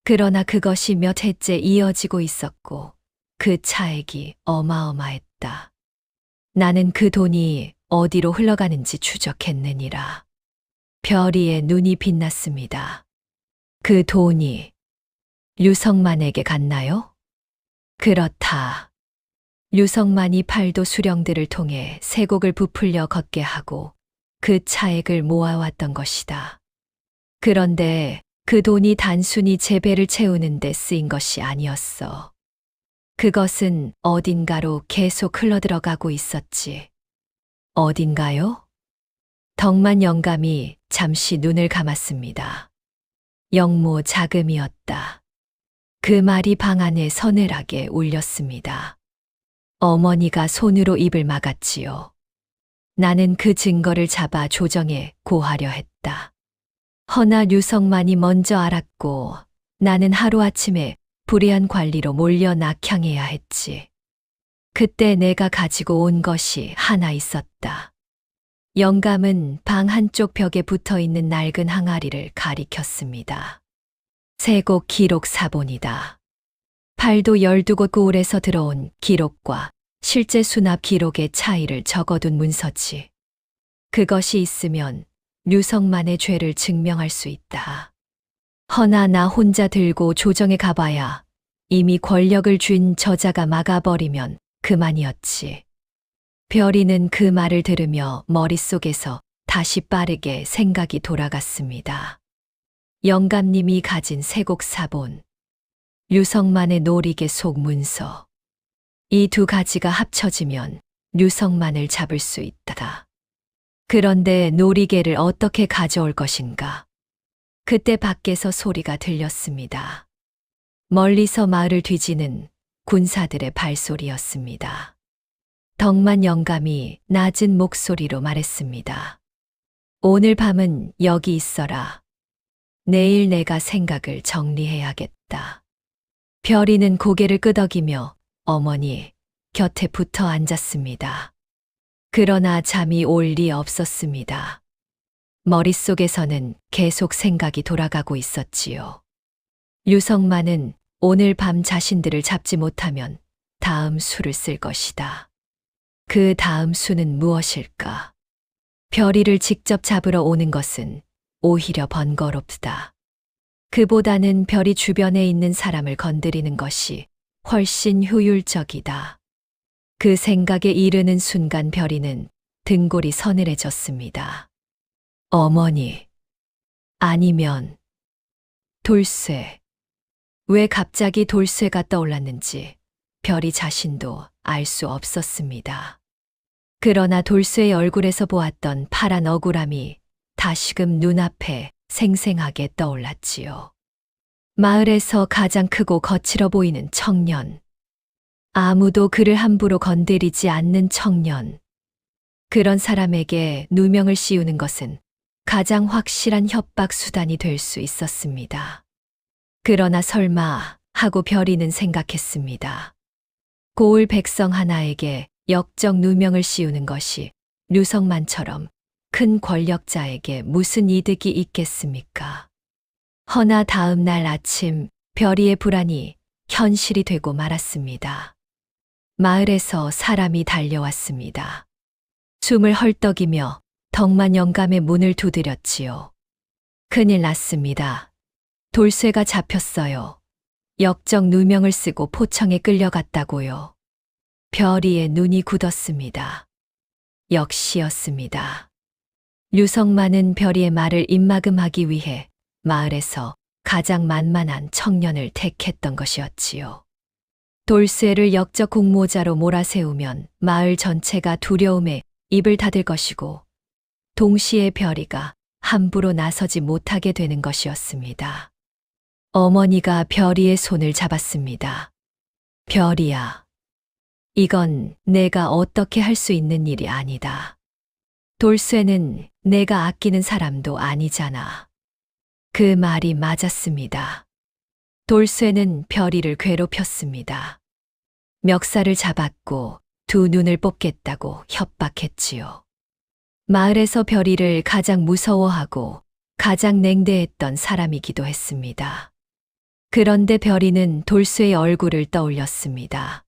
그러나 그것이 몇 해째 이어지고 있었고 그 차액이 어마어마했다. 나는 그 돈이 어디로 흘러가는지 추적했느니라. 별이의 눈이 빛났습니다. 그 돈이 류성만에게 갔나요? 그렇다. 류성만이 팔도 수령들을 통해 세곡을 부풀려 걷게 하고 그 차액을 모아왔던 것이다. 그런데 그 돈이 단순히 제 배를 채우는 데 쓰인 것이 아니었어. 그것은 어딘가로 계속 흘러들어가고 있었지. 어딘가요? 덕만 영감이 잠시 눈을 감았습니다. 영모 자금이었다. 그 말이 방 안에 서늘하게 울렸습니다. 어머니가 손으로 입을 막았지요. 나는 그 증거를 잡아 조정에 고하려 했다. 허나 류성만이 먼저 알았고 나는 하루아침에 불의한 관리로 몰려 낙향해야 했지. 그때 내가 가지고 온 것이 하나 있었다. 영감은 방 한쪽 벽에 붙어 있는 낡은 항아리를 가리켰습니다. 세곡 기록 사본이다. 팔도 12곳 고을에서 들어온 기록과 실제 수납 기록의 차이를 적어둔 문서지. 그것이 있으면 류성만의 죄를 증명할 수 있다. 허나 나 혼자 들고 조정에 가봐야 이미 권력을 쥔 저자가 막아버리면 그만이었지. 별이는 그 말을 들으며 머릿속에서 다시 빠르게 생각이 돌아갔습니다. 영감님이 가진 세곡 사본, 류성만의 노리개 속 문서. 이 두 가지가 합쳐지면 류성만을 잡을 수 있다. 그런데 노리개를 어떻게 가져올 것인가? 그때 밖에서 소리가 들렸습니다. 멀리서 마을을 뒤지는 군사들의 발소리였습니다. 덕만 영감이 낮은 목소리로 말했습니다. 오늘 밤은 여기 있어라. 내일 내가 생각을 정리해야겠다. 별이는 고개를 끄덕이며 어머니 곁에 붙어 앉았습니다. 그러나 잠이 올 리 없었습니다. 머릿속에서는 계속 생각이 돌아가고 있었지요. 류성만은 오늘 밤 자신들을 잡지 못하면 다음 수를 쓸 것이다. 그 다음 수는 무엇일까? 별이를 직접 잡으러 오는 것은 오히려 번거롭다. 그보다는 별이 주변에 있는 사람을 건드리는 것이 훨씬 효율적이다. 그 생각에 이르는 순간 별이는 등골이 서늘해졌습니다. 어머니, 아니면 돌쇠. 왜 갑자기 돌쇠가 떠올랐는지 별이 자신도 알 수 없었습니다. 그러나 돌쇠의 얼굴에서 보았던 파란 억울함이 다시금 눈앞에 생생하게 떠올랐지요. 마을에서 가장 크고 거칠어 보이는 청년. 아무도 그를 함부로 건드리지 않는 청년. 그런 사람에게 누명을 씌우는 것은 가장 확실한 협박 수단이 될 수 있었습니다. 그러나 설마 하고 별이는 생각했습니다. 고을 백성 하나에게 역적 누명을 씌우는 것이 류성만처럼 큰 권력자에게 무슨 이득이 있겠습니까? 허나 다음 날 아침 별이의 불안이 현실이 되고 말았습니다. 마을에서 사람이 달려왔습니다. 숨을 헐떡이며 덕만 영감의 문을 두드렸지요. 큰일 났습니다. 돌쇠가 잡혔어요. 역적 누명을 쓰고 포청에 끌려갔다고요. 별이의 눈이 굳었습니다. 역시였습니다. 류성만은 별이의 말을 입막음하기 위해 마을에서 가장 만만한 청년을 택했던 것이었지요. 돌쇠를 역적 공모자로 몰아세우면 마을 전체가 두려움에 입을 닫을 것이고 동시에 별이가 함부로 나서지 못하게 되는 것이었습니다. 어머니가 별이의 손을 잡았습니다. 별이야, 이건 내가 어떻게 할 수 있는 일이 아니다. 돌쇠는 내가 아끼는 사람도 아니잖아. 그 말이 맞았습니다. 돌쇠는 별이를 괴롭혔습니다. 멱살을 잡았고 두 눈을 뽑겠다고 협박했지요. 마을에서 별이를 가장 무서워하고 가장 냉대했던 사람이기도 했습니다. 그런데 별이는 돌쇠의 얼굴을 떠올렸습니다.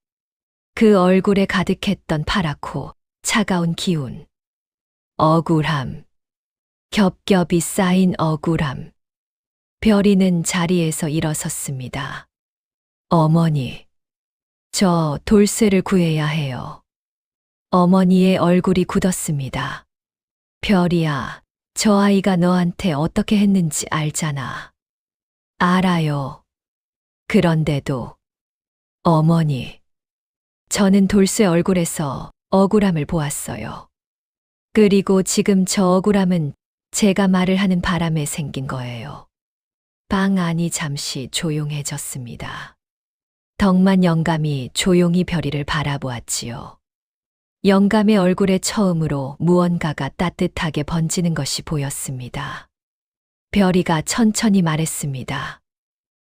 그 얼굴에 가득했던 파랗고 차가운 기운, 억울함, 겹겹이 쌓인 억울함. 별이는 자리에서 일어섰습니다. 어머니, 저 돌쇠를 구해야 해요. 어머니의 얼굴이 굳었습니다. 별이야, 저 아이가 너한테 어떻게 했는지 알잖아. 알아요. 그런데도, 어머니, 저는 돌쇠 얼굴에서 억울함을 보았어요. 그리고 지금 저 억울함은 제가 말을 하는 바람에 생긴 거예요. 방 안이 잠시 조용해졌습니다. 덕만 영감이 조용히 별이를 바라보았지요. 영감의 얼굴에 처음으로 무언가가 따뜻하게 번지는 것이 보였습니다. 별이가 천천히 말했습니다.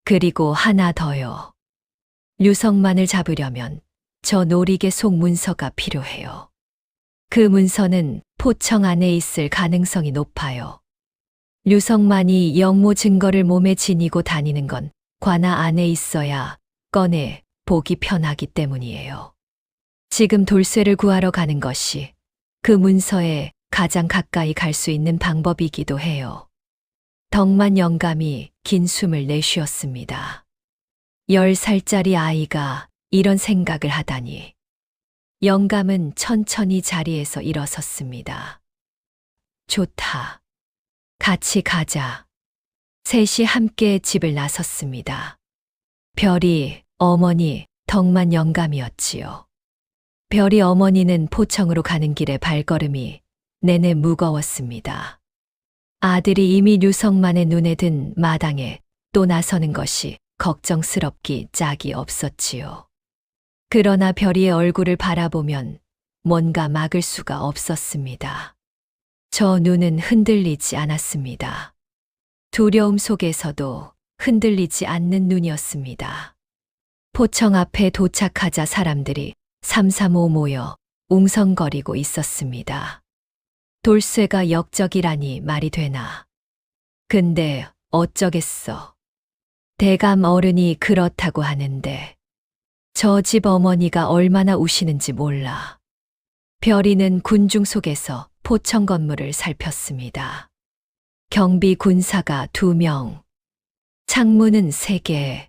그리고 하나 더요. 류성만을 잡으려면 저 노리개 속 문서가 필요해요. 그 문서는 포청 안에 있을 가능성이 높아요. 류성만이 영모 증거를 몸에 지니고 다니는 건 관아 안에 있어야 꺼내 보기 편하기 때문이에요. 지금 돌쇠를 구하러 가는 것이 그 문서에 가장 가까이 갈 수 있는 방법이기도 해요. 덕만 영감이 긴 숨을 내쉬었습니다. 10살짜리 아이가 이런 생각을 하다니. 영감은 천천히 자리에서 일어섰습니다. 좋다. 같이 가자. 셋이 함께 집을 나섰습니다. 별이, 어머니, 덕만 영감이었지요. 별이 어머니는 포청으로 가는 길에 발걸음이 내내 무거웠습니다. 아들이 이미 류성만의 눈에 든 마당에 또 나서는 것이 걱정스럽기 짝이 없었지요. 그러나 별이의 얼굴을 바라보면 뭔가 막을 수가 없었습니다. 저 눈은 흔들리지 않았습니다. 두려움 속에서도 흔들리지 않는 눈이었습니다. 포청 앞에 도착하자 사람들이 삼삼오오 모여 웅성거리고 있었습니다. 돌쇠가 역적이라니 말이 되나. 근데 어쩌겠어. 대감 어른이 그렇다고 하는데 저 집 어머니가 얼마나 우시는지 몰라. 별이는 군중 속에서 포청 건물을 살폈습니다. 경비 군사가 2명, 창문은 3개,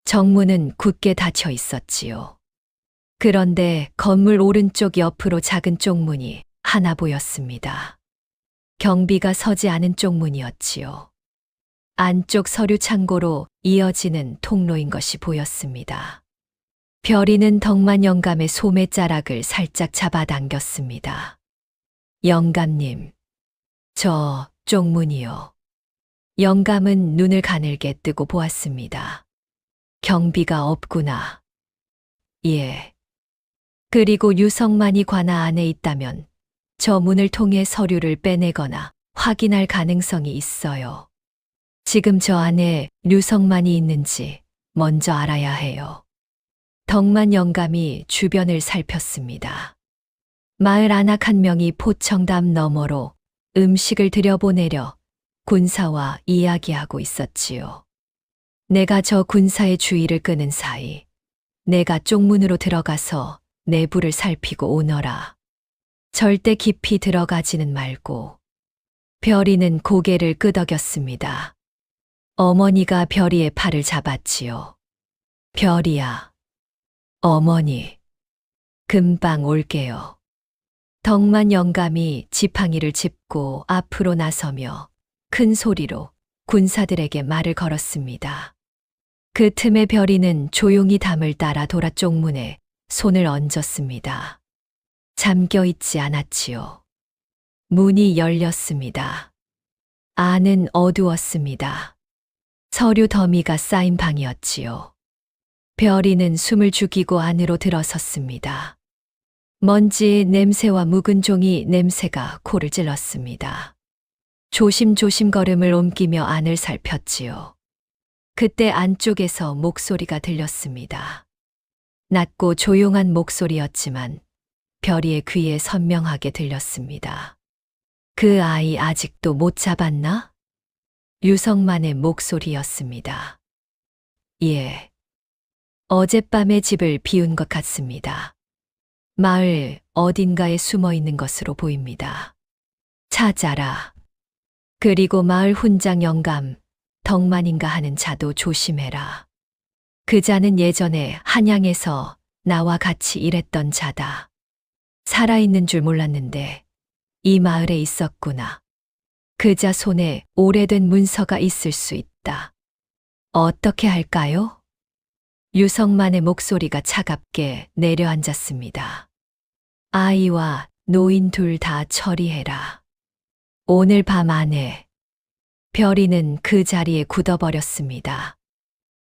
정문은 굳게 닫혀 있었지요. 그런데 건물 오른쪽 옆으로 작은 쪽문이 하나 보였습니다. 경비가 서지 않은 쪽문이었지요. 안쪽 서류 창고로 이어지는 통로인 것이 보였습니다. 별이는 덕만 영감의 소매자락을 살짝 잡아당겼습니다. 영감님, 저 쪽문이요. 영감은 눈을 가늘게 뜨고 보았습니다. 경비가 없구나. 예. 그리고 류성만이 관아 안에 있다면 저 문을 통해 서류를 빼내거나 확인할 가능성이 있어요. 지금 저 안에 류성만이 있는지 먼저 알아야 해요. 덕만 영감이 주변을 살폈습니다. 마을 안악 1명이 포청담 너머로 음식을 들여보내려 군사와 이야기하고 있었지요. 내가 저 군사의 주의를 끄는 사이 내가 쪽문으로 들어가서 내부를 살피고 오너라. 절대 깊이 들어가지는 말고. 별이는 고개를 끄덕였습니다. 어머니가 별이의 팔을 잡았지요. 별이야. 어머니. 금방 올게요. 덕만 영감이 지팡이를 짚고 앞으로 나서며 큰 소리로 군사들에게 말을 걸었습니다. 그 틈에 별이는 조용히 담을 따라 돌아 쪽문에 손을 얹었습니다. 잠겨 있지 않았지요. 문이 열렸습니다. 안은 어두웠습니다. 서류 더미가 쌓인 방이었지요. 별이는 숨을 죽이고 안으로 들어섰습니다. 먼지의 냄새와 묵은 종이 냄새가 코를 찔렀습니다. 조심조심 걸음을 옮기며 안을 살폈지요. 그때 안쪽에서 목소리가 들렸습니다. 낮고 조용한 목소리였지만 별이의 귀에 선명하게 들렸습니다. 그 아이 아직도 못 잡았나? 류성만의 목소리였습니다. 예. 어젯밤에 집을 비운 것 같습니다. 마을 어딘가에 숨어 있는 것으로 보입니다. 찾아라. 그리고 마을 훈장 영감, 덕만인가 하는 자도 조심해라. 그 자는 예전에 한양에서 나와 같이 일했던 자다. 살아있는 줄 몰랐는데 이 마을에 있었구나. 그 자 손에 오래된 문서가 있을 수 있다. 어떻게 할까요? 유성만의 목소리가 차갑게 내려앉았습니다. 아이와 노인 둘 다 처리해라. 오늘 밤 안에. 별이는 그 자리에 굳어버렸습니다.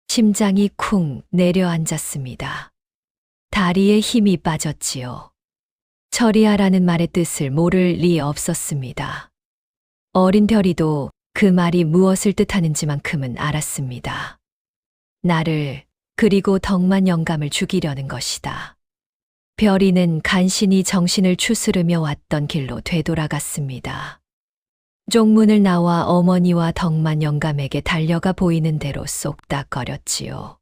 심장이 쿵 내려앉았습니다. 다리에 힘이 빠졌지요. 처리하라는 말의 뜻을 모를 리 없었습니다. 어린 별이도 그 말이 무엇을 뜻하는지만큼은 알았습니다. 나를 그리고 덕만 영감을 죽이려는 것이다. 별이는 간신히 정신을 추스르며 왔던 길로 되돌아갔습니다. 쪽문을 나와 어머니와 덕만 영감에게 달려가 보이는 대로 쏙닥거렸지요.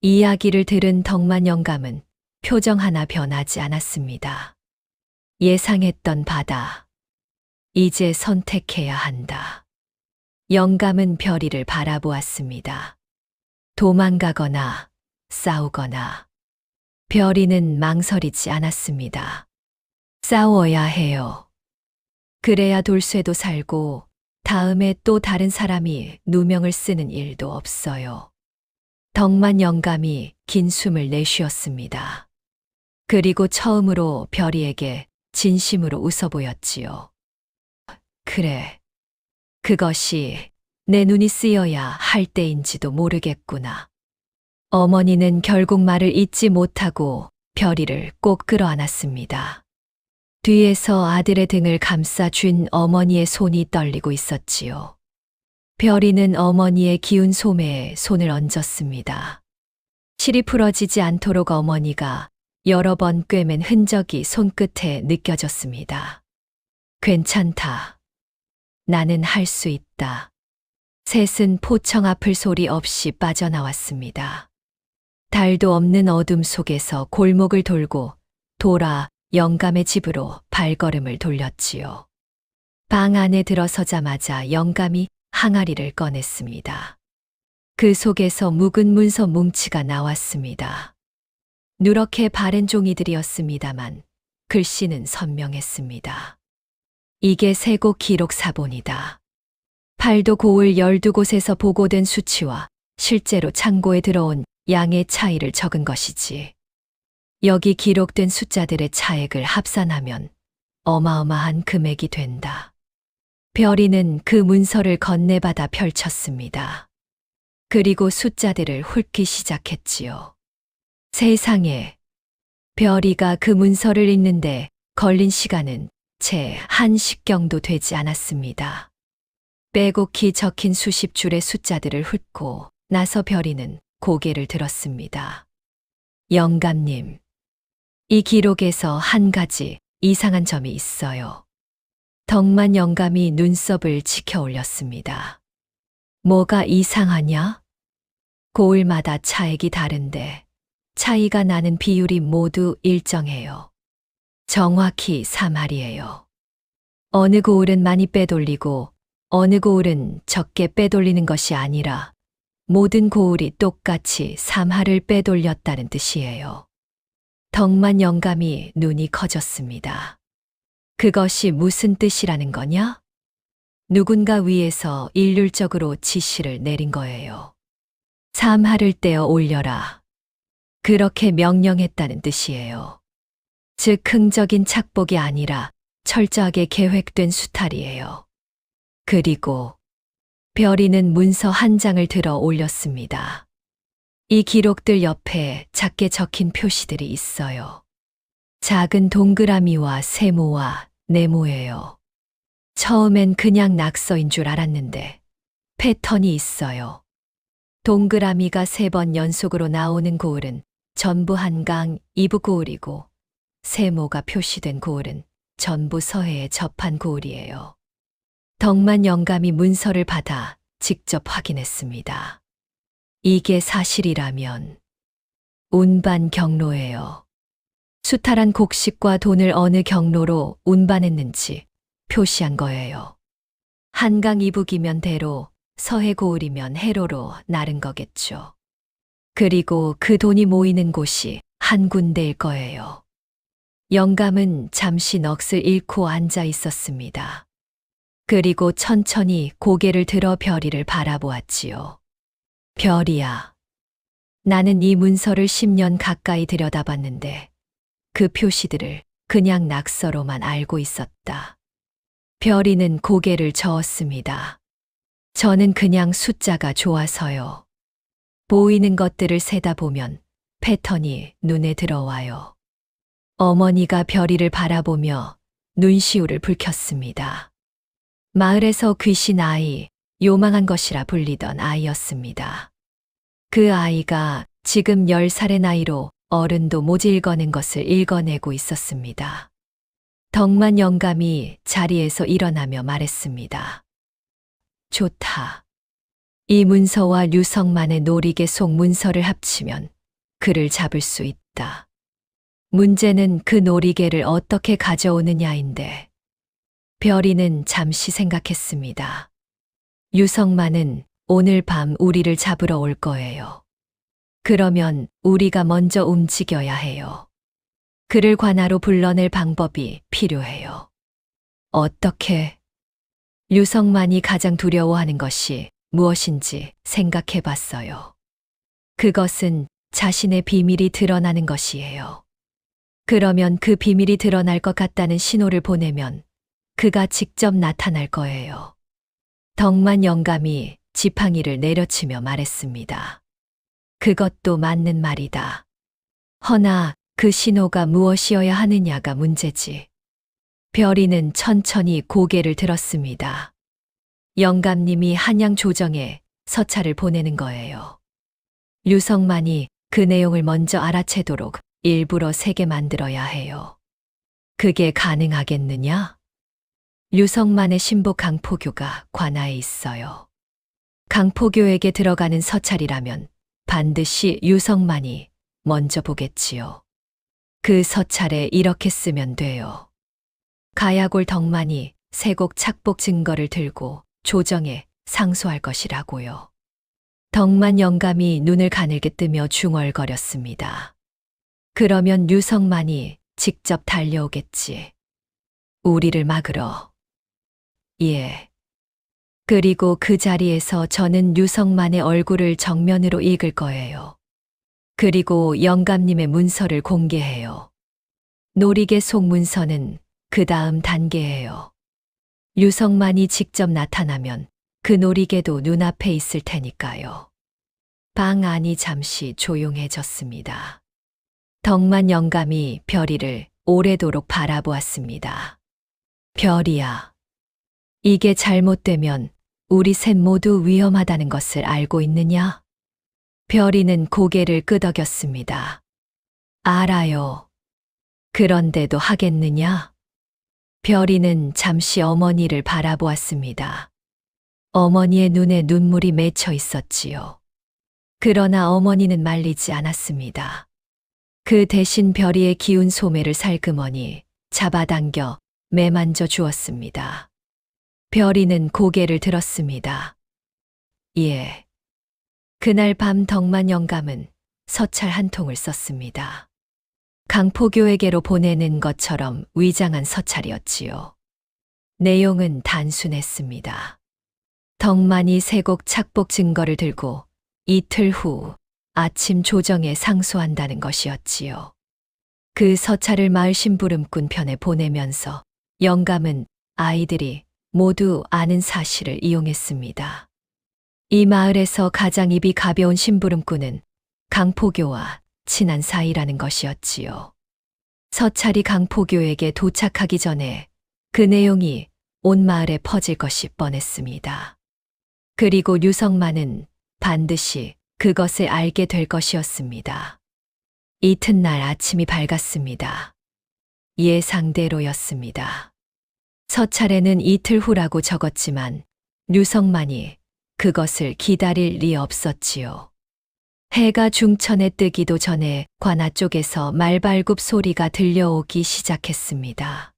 이야기를 들은 덕만 영감은 표정 하나 변하지 않았습니다. 예상했던 바다. 이제 선택해야 한다. 영감은 별이를 바라보았습니다. 도망가거나 싸우거나. 별이는 망설이지 않았습니다. 싸워야 해요. 그래야 돌쇠도 살고 다음에 또 다른 사람이 누명을 쓰는 일도 없어요. 덕만 영감이 긴 숨을 내쉬었습니다. 그리고 처음으로 별이에게 진심으로 웃어 보였지요. 그래. 그것이 내 눈이 쓰여야 할 때인지도 모르겠구나. 어머니는 결국 말을 잇지 못하고 별이를 꼭 끌어안았습니다. 뒤에서 아들의 등을 감싸 쥔 어머니의 손이 떨리고 있었지요. 별이는 어머니의 기운 소매에 손을 얹었습니다. 실이 풀어지지 않도록 어머니가 여러 번 꿰맨 흔적이 손끝에 느껴졌습니다. 괜찮다. 나는 할 수 있다. 셋은 포청 아플 소리 없이 빠져나왔습니다. 달도 없는 어둠 속에서 골목을 돌고 돌아 영감의 집으로 발걸음을 돌렸지요. 방 안에 들어서자마자 영감이 항아리를 꺼냈습니다. 그 속에서 묵은 문서 뭉치가 나왔습니다. 누렇게 바른 종이들이었습니다만 글씨는 선명했습니다. 이게 세곡 기록 사본이다. 팔도 고을 12곳에서 보고된 수치와 실제로 창고에 들어온 양의 차이를 적은 것이지. 여기 기록된 숫자들의 차액을 합산하면 어마어마한 금액이 된다. 별이는 그 문서를 건네받아 펼쳤습니다. 그리고 숫자들을 훑기 시작했지요. 세상에, 별이가 그 문서를 읽는데 걸린 시간은 채 1시경도 되지 않았습니다. 빼곡히 적힌 수십 줄의 숫자들을 훑고 나서 별이는 고개를 들었습니다. 영감님, 이 기록에서 한 가지 이상한 점이 있어요. 덕만 영감이 눈썹을 치켜 올렸습니다. 뭐가 이상하냐? 고을마다 차액이 다른데 차이가 나는 비율이 모두 일정해요. 정확히 3할이에요. 어느 고을은 많이 빼돌리고 어느 고을은 적게 빼돌리는 것이 아니라 모든 고을이 똑같이 3할을 빼돌렸다는 뜻이에요. 덕만 영감이 눈이 커졌습니다. 그것이 무슨 뜻이라는 거냐? 누군가 위에서 일률적으로 지시를 내린 거예요. 3할을 떼어 올려라. 그렇게 명령했다는 뜻이에요. 즉 흥적인 착복이 아니라 철저하게 계획된 수탈이에요. 그리고 별이는 문서 한 장을 들어 올렸습니다. 이 기록들 옆에 작게 적힌 표시들이 있어요. 작은 동그라미와 세모와 네모예요. 처음엔 그냥 낙서인 줄 알았는데 패턴이 있어요. 동그라미가 3번 연속으로 나오는 고을은 전부 한강 이부 고을이고 세모가 표시된 고을은 전부 서해에 접한 고을이에요. 덕만 영감이 문서를 받아 직접 확인했습니다. 이게 사실이라면 운반 경로예요. 수탈한 곡식과 돈을 어느 경로로 운반했는지 표시한 거예요. 한강 이북이면 대로, 서해 고을이면 해로로 나른 거겠죠. 그리고 그 돈이 모이는 곳이 한 군데일 거예요. 영감은 잠시 넋을 잃고 앉아 있었습니다. 그리고 천천히 고개를 들어 별이를 바라보았지요. 별이야. 나는 이 문서를 10년 가까이 들여다봤는데 그 표시들을 그냥 낙서로만 알고 있었다. 별이는 고개를 저었습니다. 저는 그냥 숫자가 좋아서요. 보이는 것들을 세다 보면 패턴이 눈에 들어와요. 어머니가 별이를 바라보며 눈시울을 붉혔습니다. 마을에서 귀신 아이, 요망한 것이라 불리던 아이였습니다. 그 아이가 지금 10살의 나이로 어른도 못 읽어낸 것을 읽어내고 있었습니다. 덕만 영감이 자리에서 일어나며 말했습니다. 좋다. 이 문서와 류성만의 놀이개 속 문서를 합치면 그를 잡을 수 있다. 문제는 그 놀이개를 어떻게 가져오느냐인데 별이는 잠시 생각했습니다. 유성만은 오늘 밤 우리를 잡으러 올 거예요. 그러면 우리가 먼저 움직여야 해요. 그를 관하로 불러낼 방법이 필요해요. 어떻게? 유성만이 가장 두려워하는 것이 무엇인지 생각해 봤어요. 그것은 자신의 비밀이 드러나는 것이에요. 그러면 그 비밀이 드러날 것 같다는 신호를 보내면 그가 직접 나타날 거예요. 덕만 영감이 지팡이를 내려치며 말했습니다. 그것도 맞는 말이다. 허나 그 신호가 무엇이어야 하느냐가 문제지. 별이는 천천히 고개를 들었습니다. 영감님이 한양 조정에 서찰을 보내는 거예요. 유성만이 그 내용을 먼저 알아채도록 일부러 세게 만들어야 해요. 그게 가능하겠느냐? 유성만의 신복 강포교가 관하에 있어요. 강포교에게 들어가는 서찰이라면 반드시 유성만이 먼저 보겠지요. 그 서찰에 이렇게 쓰면 돼요. 가야골 덕만이 세곡 착복 증거를 들고 조정에 상소할 것이라고요. 덕만 영감이 눈을 가늘게 뜨며 중얼거렸습니다. 그러면 유성만이 직접 달려오겠지. 우리를 막으러. 예. 그리고 그 자리에서 저는 유성만의 얼굴을 정면으로 읽을 거예요. 그리고 영감님의 문서를 공개해요. 노리개 속 문서는 그 다음 단계예요. 유성만이 직접 나타나면 그 노리개도 눈앞에 있을 테니까요. 방 안이 잠시 조용해졌습니다. 덕만 영감이 별이를 오래도록 바라보았습니다. 별이야. 이게 잘못되면 우리 셋 모두 위험하다는 것을 알고 있느냐? 별이는 고개를 끄덕였습니다. 알아요. 그런데도 하겠느냐? 별이는 잠시 어머니를 바라보았습니다. 어머니의 눈에 눈물이 맺혀 있었지요. 그러나 어머니는 말리지 않았습니다. 그 대신 별이의 기운 소매를 살그머니 잡아당겨 매만져 주었습니다. 별이는 고개를 들었습니다. 예. 그날 밤 덕만 영감은 서찰 한 통을 썼습니다. 강포교에게로 보내는 것처럼 위장한 서찰이었지요. 내용은 단순했습니다. 덕만이 세곡 착복 증거를 들고 이틀 후 아침 조정에 상소한다는 것이었지요. 그 서찰을 마을 심부름꾼 편에 보내면서 영감은 아이들이 모두 아는 사실을 이용했습니다. 이 마을에서 가장 입이 가벼운 심부름꾼은 강포교와 친한 사이라는 것이었지요. 서찰이 강포교에게 도착하기 전에 그 내용이 온 마을에 퍼질 것이 뻔했습니다. 그리고 유성만은 반드시 그것을 알게 될 것이었습니다. 이튿날 아침이 밝았습니다. 예상대로였습니다. 서찰에는 이틀 후라고 적었지만 유성만이 그것을 기다릴 리 없었지요. 해가 중천에 뜨기도 전에 관아 쪽에서 말발굽 소리가 들려오기 시작했습니다.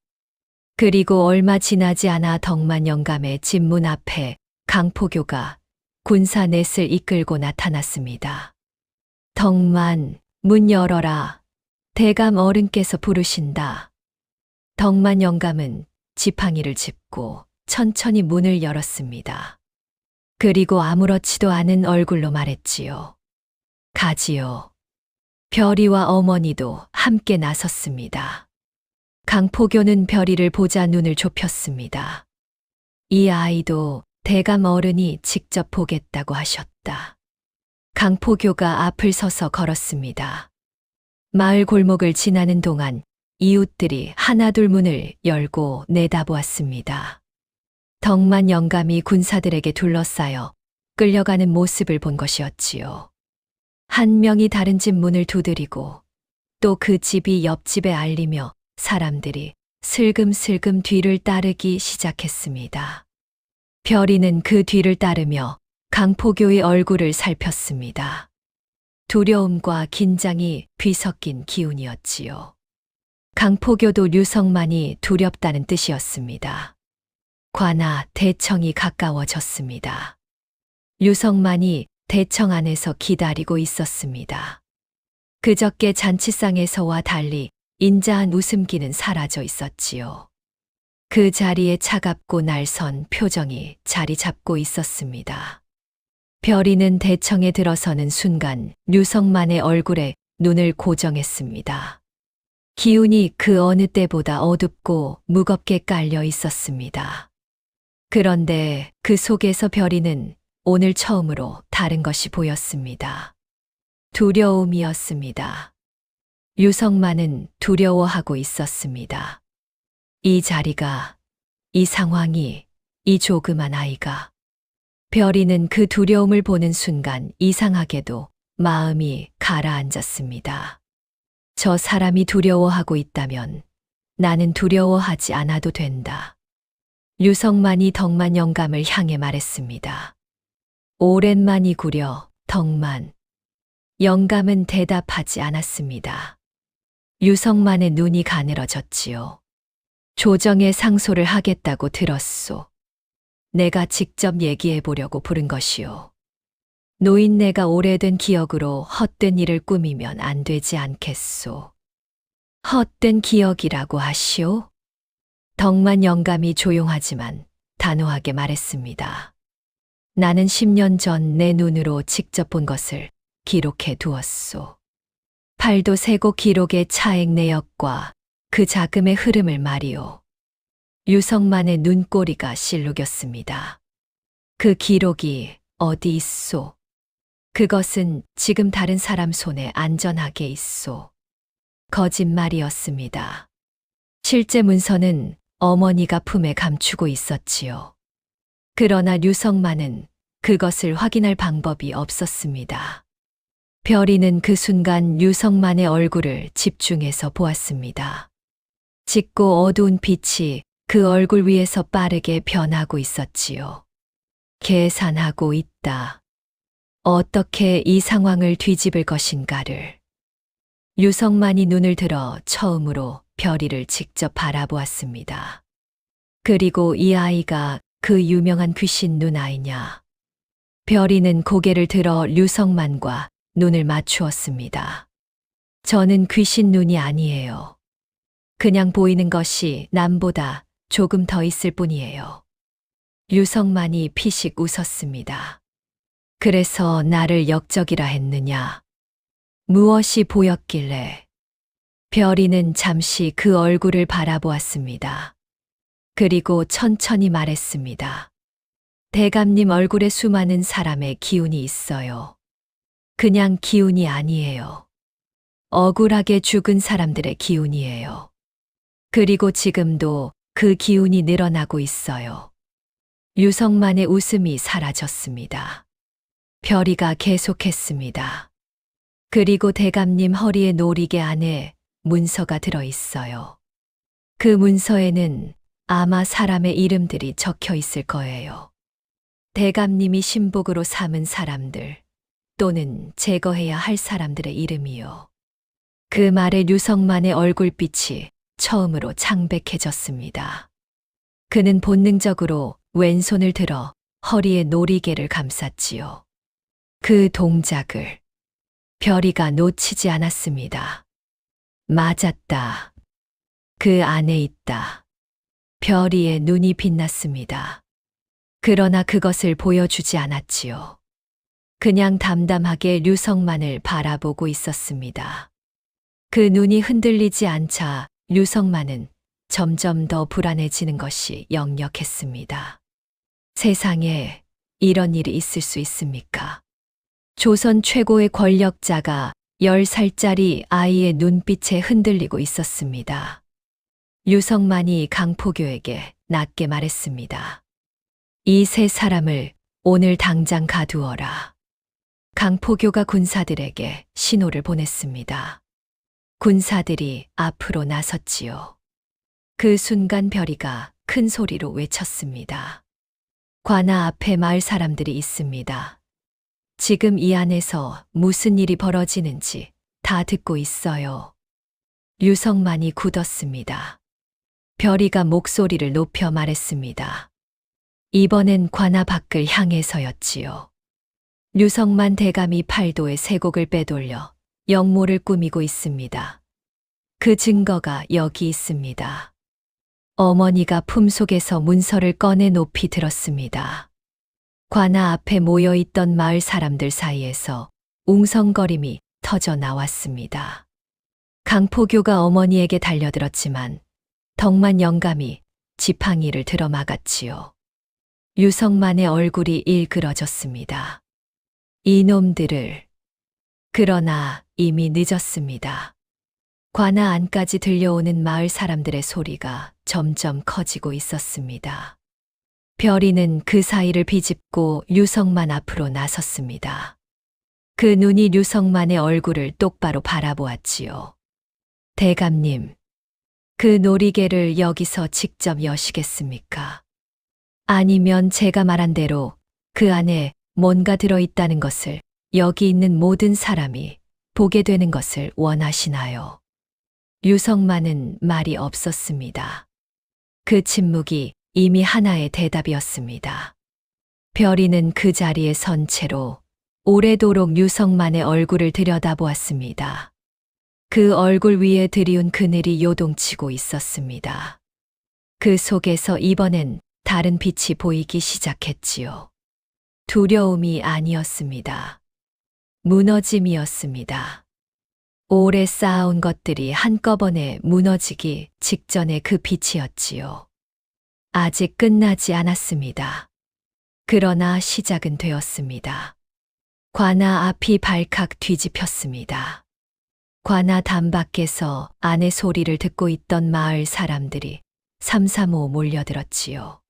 그리고 얼마 지나지 않아 덕만 영감의 집 문 앞에 강포교가 군사 넷을 이끌고 나타났습니다. 덕만, 문 열어라. 대감 어른께서 부르신다. 덕만 영감은 지팡이를 짚고 천천히 문을 열었습니다. 그리고 아무렇지도 않은 얼굴로 말했지요. 가지요. 별이와 어머니도 함께 나섰습니다. 강포교는 별이를 보자 눈을 좁혔습니다. 이 아이도 대감 어른이 직접 보겠다고 하셨다. 강포교가 앞을 서서 걸었습니다. 마을 골목을 지나는 동안 이웃들이 하나둘 문을 열고 내다보았습니다. 덕만 영감이 군사들에게 둘러싸여 끌려가는 모습을 본 것이었지요. 한 명이 다른 집 문을 두드리고 또 그 집이 옆집에 알리며 사람들이 슬금슬금 뒤를 따르기 시작했습니다. 별이는 그 뒤를 따르며 강포교의 얼굴을 살폈습니다. 두려움과 긴장이 뒤섞인 기운이었지요. 강포교도 유성만이 두렵다는 뜻이었습니다. 관아 대청이 가까워졌습니다. 유성만이 대청 안에서 기다리고 있었습니다. 그저께 잔치상에서와 달리 인자한 웃음기는 사라져 있었지요. 그 자리에 차갑고 날선 표정이 자리 잡고 있었습니다. 별이는 대청에 들어서는 순간 유성만의 얼굴에 눈을 고정했습니다. 기운이 그 어느 때보다 어둡고 무겁게 깔려 있었습니다. 그런데 그 속에서 별이는 오늘 처음으로 다른 것이 보였습니다. 두려움이었습니다. 유성만은 두려워하고 있었습니다. 이 자리가, 이 상황이, 이 조그만 아이가. 별이는 그 두려움을 보는 순간 이상하게도 마음이 가라앉았습니다. 저 사람이 두려워하고 있다면 나는 두려워하지 않아도 된다. 유성만이 덕만 영감을 향해 말했습니다. 오랜만이구려, 덕만. 영감은 대답하지 않았습니다. 유성만의 눈이 가늘어졌지요. 조정에 상소를 하겠다고 들었소. 내가 직접 얘기해 보려고 부른 것이오. 노인네가 오래된 기억으로 헛된 일을 꾸미면 안 되지 않겠소. 헛된 기억이라고 하시오? 덕만 영감이 조용하지만 단호하게 말했습니다. 나는 10년 전 내 눈으로 직접 본 것을 기록해 두었소. 팔도 세고 기록의 차액 내역과 그 자금의 흐름을 말이오. 유성만의 눈꼬리가 실룩였습니다. 그 기록이 어디 있소? 그것은 지금 다른 사람 손에 안전하게 있소. 거짓말이었습니다. 실제 문서는 어머니가 품에 감추고 있었지요. 그러나 유성만은 그것을 확인할 방법이 없었습니다. 별이는 그 순간 유성만의 얼굴을 집중해서 보았습니다. 짙고 어두운 빛이 그 얼굴 위에서 빠르게 변하고 있었지요. 계산하고 있다. 어떻게 이 상황을 뒤집을 것인가를. 유성만이 눈을 들어 처음으로 별이를 직접 바라보았습니다. 그리고 이 아이가 그 유명한 귀신 눈 아이냐. 별이는 고개를 들어 유성만과 눈을 맞추었습니다. 저는 귀신 눈이 아니에요. 그냥 보이는 것이 남보다 조금 더 있을 뿐이에요. 유성만이 피식 웃었습니다. 그래서 나를 역적이라 했느냐? 무엇이 보였길래? 별이는 잠시 그 얼굴을 바라보았습니다. 그리고 천천히 말했습니다. 대감님 얼굴에 수많은 사람의 기운이 있어요. 그냥 기운이 아니에요. 억울하게 죽은 사람들의 기운이에요. 그리고 지금도 그 기운이 늘어나고 있어요. 유성만의 웃음이 사라졌습니다. 별이가 계속했습니다. 그리고 대감님 허리에 노리개 안에 문서가 들어 있어요. 그 문서에는 아마 사람의 이름들이 적혀 있을 거예요. 대감님이 신복으로 삼은 사람들 또는 제거해야 할 사람들의 이름이요. 그 말에 유성만의 얼굴빛이 처음으로 창백해졌습니다. 그는 본능적으로 왼손을 들어 허리에 노리개를 감쌌지요. 그 동작을 별이가 놓치지 않았습니다. 맞았다. 그 안에 있다. 별이의 눈이 빛났습니다. 그러나 그것을 보여주지 않았지요. 그냥 담담하게 류성만을 바라보고 있었습니다. 그 눈이 흔들리지 않자 류성만은 점점 더 불안해지는 것이 역력했습니다. 세상에 이런 일이 있을 수 있습니까? 조선 최고의 권력자가 10살짜리 아이의 눈빛에 흔들리고 있었습니다. 유성만이 강포교에게 낮게 말했습니다. 이 세 사람을 오늘 당장 가두어라. 강포교가 군사들에게 신호를 보냈습니다. 군사들이 앞으로 나섰지요. 그 순간 별이가 큰 소리로 외쳤습니다. 관아 앞에 마을 사람들이 있습니다. 지금 이 안에서 무슨 일이 벌어지는지 다 듣고 있어요. 유성만이 굳었습니다. 별이가 목소리를 높여 말했습니다. 이번엔 관아 밖을 향해서였지요. 류성만 대감이 팔도에 쇠곡을 빼돌려 역모를 꾸미고 있습니다. 그 증거가 여기 있습니다. 어머니가 품속에서 문서를 꺼내 높이 들었습니다. 관아 앞에 모여있던 마을 사람들 사이에서 웅성거림이 터져 나왔습니다. 강포교가 어머니에게 달려들었지만 덕만 영감이 지팡이를 들어 막았지요. 유성만의 얼굴이 일그러졌습니다. 이놈들을. 그러나 이미 늦었습니다. 관아 안까지 들려오는 마을 사람들의 소리가 점점 커지고 있었습니다. 별이는 그 사이를 비집고 류성만 앞으로 나섰습니다. 그 눈이 류성만의 얼굴을 똑바로 바라보았지요. 대감님, 그 놀이개를 여기서 직접 여시겠습니까? 아니면 제가 말한 대로 그 안에 뭔가 들어있다는 것을 여기 있는 모든 사람이 보게 되는 것을 원하시나요? 류성만은 말이 없었습니다. 그 침묵이 이미 하나의 대답이었습니다. 별이는 그 자리에 선 채로 오래도록 류성만의 얼굴을 들여다보았습니다. 그 얼굴 위에 드리운 그늘이 요동치고 있었습니다. 그 속에서 이번엔 다른 빛이 보이기 시작했지요. 두려움이 아니었습니다. 무너짐이었습니다. 오래 쌓아온 것들이 한꺼번에 무너지기 직전의 그 빛이었지요. 아직 끝나지 않았습니다. 그러나 시작은 되었습니다. 관아 앞이 발칵 뒤집혔습니다. 관아 담 밖에서 아내 소리를 듣고 있던 마을 사람들이 삼삼오오 몰려들었지요.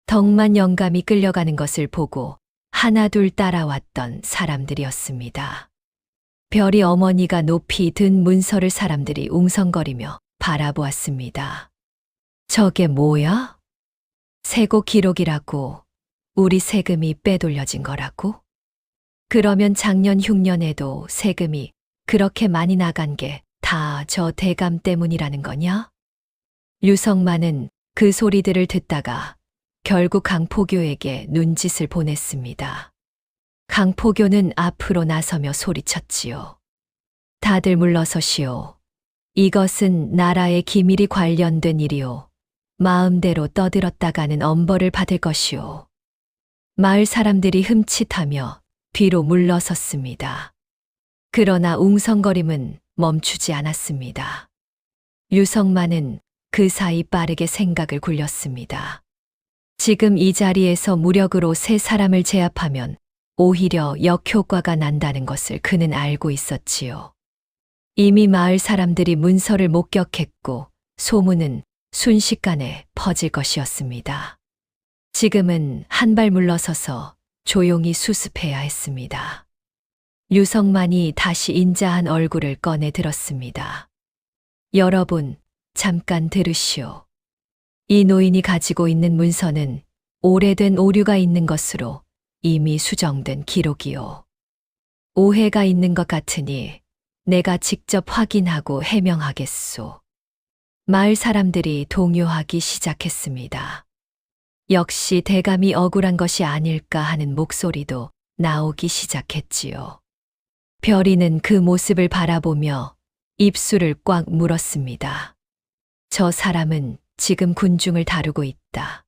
덕만 영감이 끌려가는 것을 보고 하나둘 따라왔던 사람들이었습니다. 별이 어머니가 높이 든 문서를 사람들이 웅성거리며 바라보았습니다. 저게 뭐야? 세고 기록이라고? 우리 세금이 빼돌려진 거라고? 그러면 작년 흉년에도 세금이 그렇게 많이 나간 게 다 저 대감 때문이라는 거냐? 류성만은 그 소리들을 듣다가 결국 강포교에게 눈짓을 보냈습니다. 강포교는 앞으로 나서며 소리쳤지요. 다들 물러서시오. 이것은 나라의 기밀이 관련된 일이오. 마음대로 떠들었다가는 엄벌을 받을 것이오. 마을 사람들이 흠칫하며 뒤로 물러섰습니다. 그러나 웅성거림은 멈추지 않았습니다. 류성만은 그 사이 빠르게 생각을 굴렸습니다. 지금 이 자리에서 무력으로 세 사람을 제압하면 오히려 역효과가 난다는 것을 그는 알고 있었지요. 이미 마을 사람들이 문서를 목격했고 소문은 순식간에 퍼질 것이었습니다. 지금은 한 발 물러서서 조용히 수습해야 했습니다. 류성만이 다시 인자한 얼굴을 꺼내 들었습니다. 여러분, 잠깐 들으시오. 이 노인이 가지고 있는 문서는 오래된 오류가 있는 것으로 이미 수정된 기록이오. 오해가 있는 것 같으니 내가 직접 확인하고 해명하겠소. 마을 사람들이 동요하기 시작했습니다. 역시 대감이 억울한 것이 아닐까 하는 목소리도 나오기 시작했지요. 별이는 그 모습을 바라보며 입술을 꽉 물었습니다. 저 사람은 지금 군중을 다루고 있다.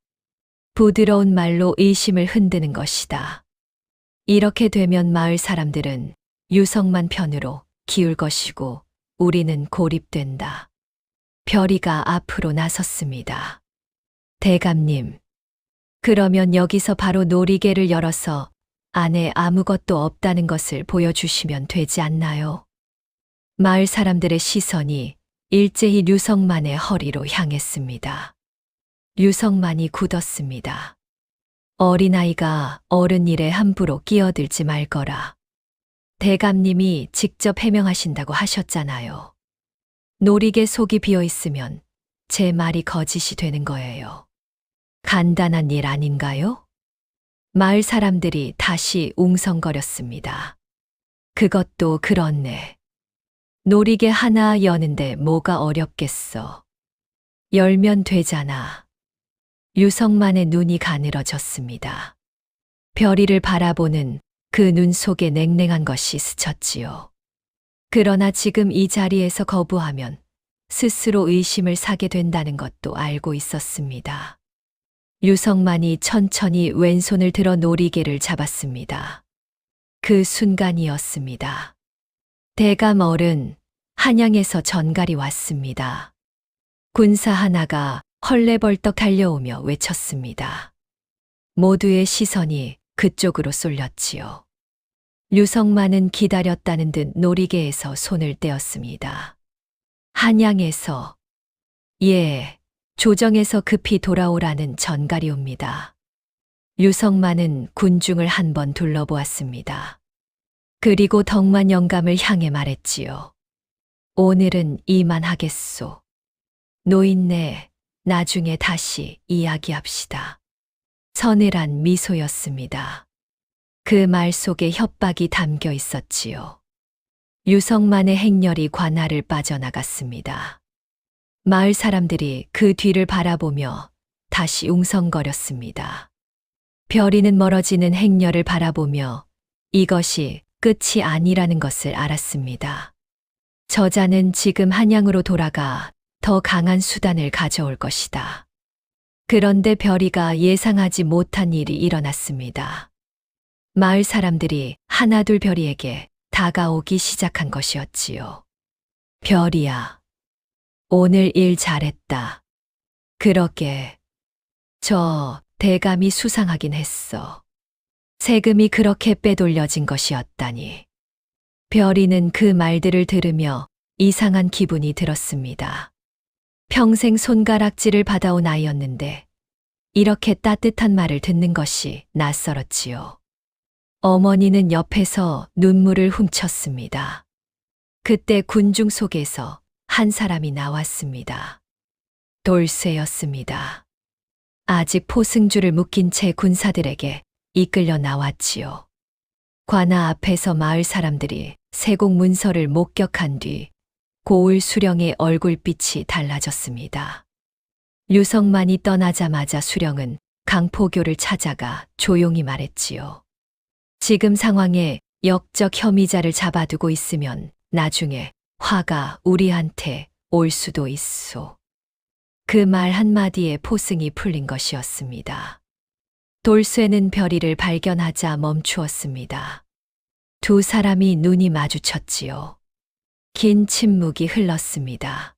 부드러운 말로 의심을 흔드는 것이다. 이렇게 되면 마을 사람들은 유성만 편으로 기울 것이고 우리는 고립된다. 별이가 앞으로 나섰습니다. 대감님, 그러면 여기서 바로 놀이개를 열어서 안에 아무것도 없다는 것을 보여주시면 되지 않나요? 마을 사람들의 시선이 일제히 류성만의 허리로 향했습니다. 류성만이 굳었습니다. 어린아이가 어른 일에 함부로 끼어들지 말거라. 대감님이 직접 해명하신다고 하셨잖아요. 놀이개 속이 비어 있으면 제 말이 거짓이 되는 거예요. 간단한 일 아닌가요? 마을 사람들이 다시 웅성거렸습니다. 그것도 그렇네. 놀이개 하나 여는데 뭐가 어렵겠어. 열면 되잖아. 유성만의 눈이 가늘어졌습니다. 별이를 바라보는 그 눈 속에 냉랭한 것이 스쳤지요. 그러나 지금 이 자리에서 거부하면 스스로 의심을 사게 된다는 것도 알고 있었습니다. 유성만이 천천히 왼손을 들어 놀이개를 잡았습니다. 그 순간이었습니다. 대감 어른, 한양에서 전갈이 왔습니다. 군사 하나가 헐레벌떡 달려오며 외쳤습니다. 모두의 시선이 그쪽으로 쏠렸지요. 유성만은 기다렸다는 듯 놀이개에서 손을 떼었습니다. 한양에서, 예, 조정에서 급히 돌아오라는 전갈이 옵니다. 유성만은 군중을 한번 둘러보았습니다. 그리고 덕만 영감을 향해 말했지요. 오늘은 이만하겠소. 노인네, 나중에 다시 이야기합시다. 서늘한 미소였습니다. 그 말 속에 협박이 담겨 있었지요. 유성만의 행렬이 관할을 빠져나갔습니다. 마을 사람들이 그 뒤를 바라보며 다시 웅성거렸습니다. 별이는 멀어지는 행렬을 바라보며 이것이 끝이 아니라는 것을 알았습니다. 저자는 지금 한양으로 돌아가 더 강한 수단을 가져올 것이다. 그런데 별이가 예상하지 못한 일이 일어났습니다. 마을 사람들이 하나둘 별이에게 다가오기 시작한 것이었지요. 별이야, 오늘 일 잘했다. 그러게, 저 대감이 수상하긴 했어. 세금이 그렇게 빼돌려진 것이었다니. 별이는 그 말들을 들으며 이상한 기분이 들었습니다. 평생 손가락질을 받아온 아이였는데 이렇게 따뜻한 말을 듣는 것이 낯설었지요. 어머니는 옆에서 눈물을 훔쳤습니다. 그때 군중 속에서 한 사람이 나왔습니다. 돌쇠였습니다. 아직 포승줄을 묶인 채 군사들에게 이끌려 나왔지요. 관아 앞에서 마을 사람들이 세곡 문서를 목격한 뒤 고울 수령의 얼굴빛이 달라졌습니다. 유성만이 떠나자마자 수령은 강포교를 찾아가 조용히 말했지요. 지금 상황에 역적 혐의자를 잡아두고 있으면 나중에 화가 우리한테 올 수도 있소. 그 말 한마디에 포승이 풀린 것이었습니다. 돌쇠는 별이를 발견하자 멈추었습니다. 두 사람이 눈이 마주쳤지요. 긴 침묵이 흘렀습니다.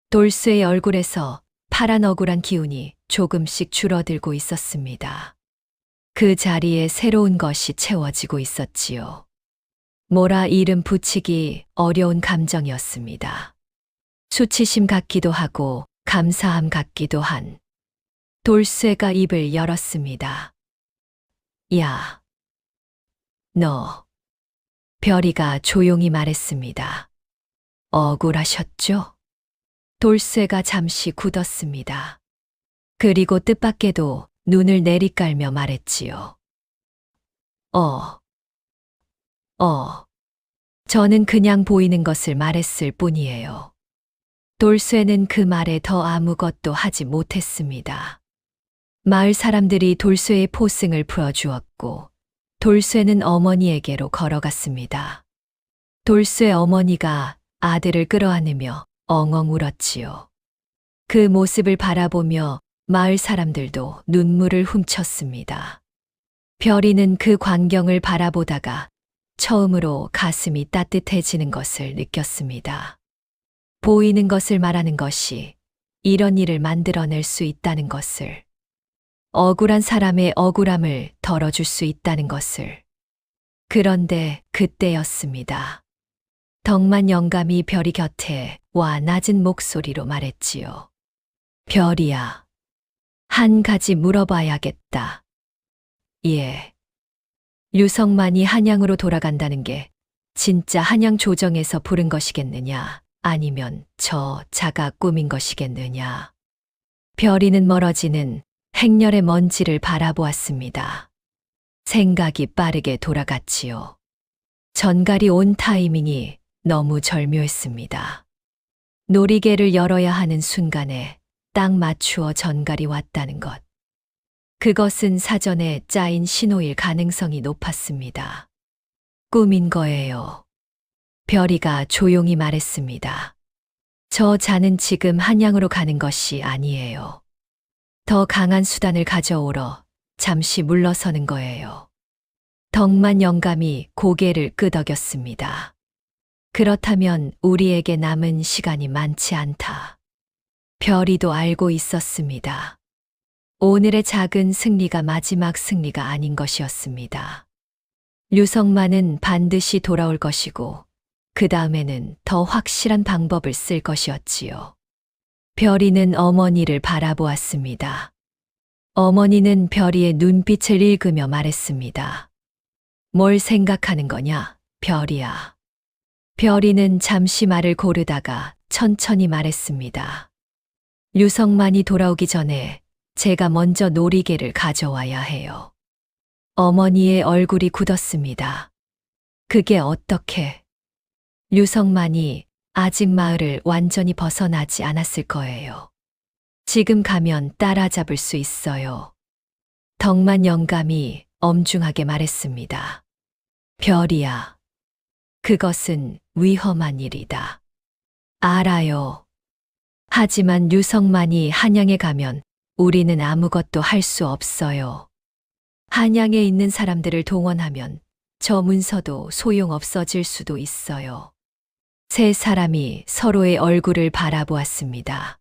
돌쇠의 얼굴에서 파란 억울한 기운이 조금씩 줄어들고 있었습니다. 그 자리에 새로운 것이 채워지고 있었지요. 뭐라 이름 붙이기 어려운 감정이었습니다. 수치심 같기도 하고 감사함 같기도 한. 돌쇠가 입을 열었습니다. 야, 너. 별이가 조용히 말했습니다. 억울하셨죠? 돌쇠가 잠시 굳었습니다. 그리고 뜻밖에도 눈을 내리깔며 말했지요. 저는 그냥 보이는 것을 말했을 뿐이에요. 돌쇠는 그 말에 더 아무것도 하지 못했습니다. 마을 사람들이 돌쇠의 포승을 풀어주었고 돌쇠는 어머니에게로 걸어갔습니다. 돌쇠 어머니가 아들을 끌어안으며 엉엉 울었지요. 그 모습을 바라보며 마을 사람들도 눈물을 훔쳤습니다. 별이는 그 광경을 바라보다가 처음으로 가슴이 따뜻해지는 것을 느꼈습니다. 보이는 것을 말하는 것이 이런 일을 만들어낼 수 있다는 것을, 억울한 사람의 억울함을 덜어줄 수 있다는 것을. 그런데 그때였습니다. 덕만 영감이 별이 곁에 와 낮은 목소리로 말했지요. 별이야, 한 가지 물어봐야겠다. 예. 유성만이 한양으로 돌아간다는 게 진짜 한양 조정에서 부른 것이겠느냐, 아니면 저 자가 꾸민 것이겠느냐. 별이는 멀어지는 행렬의 먼지를 바라보았습니다. 생각이 빠르게 돌아갔지요. 전갈이 온 타이밍이 너무 절묘했습니다. 놀이개를 열어야 하는 순간에 딱 맞추어 전갈이 왔다는 것. 그것은 사전에 짜인 신호일 가능성이 높았습니다. 꿈인 거예요. 별이가 조용히 말했습니다. 저 자는 지금 한양으로 가는 것이 아니에요. 더 강한 수단을 가져오러 잠시 물러서는 거예요. 덕만 영감이 고개를 끄덕였습니다. 그렇다면 우리에게 남은 시간이 많지 않다. 별이도 알고 있었습니다. 오늘의 작은 승리가 마지막 승리가 아닌 것이었습니다. 류성만은 반드시 돌아올 것이고 그 다음에는 더 확실한 방법을 쓸 것이었지요. 별이는 어머니를 바라보았습니다. 어머니는 별이의 눈빛을 읽으며 말했습니다. 뭘 생각하는 거냐, 별이야. 별이는 잠시 말을 고르다가 천천히 말했습니다. 류성만이 돌아오기 전에 제가 먼저 놀이개를 가져와야 해요. 어머니의 얼굴이 굳었습니다. 그게 어떻게? 류성만이 아직 마을을 완전히 벗어나지 않았을 거예요. 지금 가면 따라잡을 수 있어요. 덕만 영감이 엄중하게 말했습니다. 별이야. 그것은 위험한 일이다. 알아요. 하지만 류성만이 한양에 가면 우리는 아무것도 할 수 없어요. 한양에 있는 사람들을 동원하면 저 문서도 소용없어질 수도 있어요. 세 사람이 서로의 얼굴을 바라보았습니다.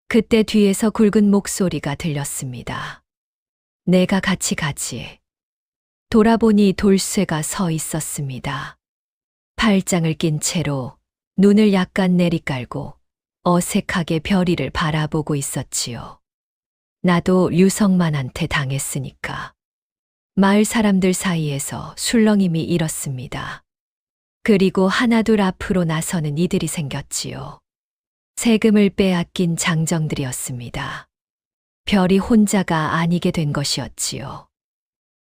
그때 뒤에서 굵은 목소리가 들렸습니다. 내가 같이 가지. 돌아보니 돌쇠가 서 있었습니다. 팔짱을 낀 채로 눈을 약간 내리깔고 어색하게 별이를 바라보고 있었지요. 나도 류성만한테 당했으니까. 마을 사람들 사이에서 술렁임이 일었습니다. 그리고 하나둘 앞으로 나서는 이들이 생겼지요. 세금을 빼앗긴 장정들이었습니다. 별이 혼자가 아니게 된 것이었지요.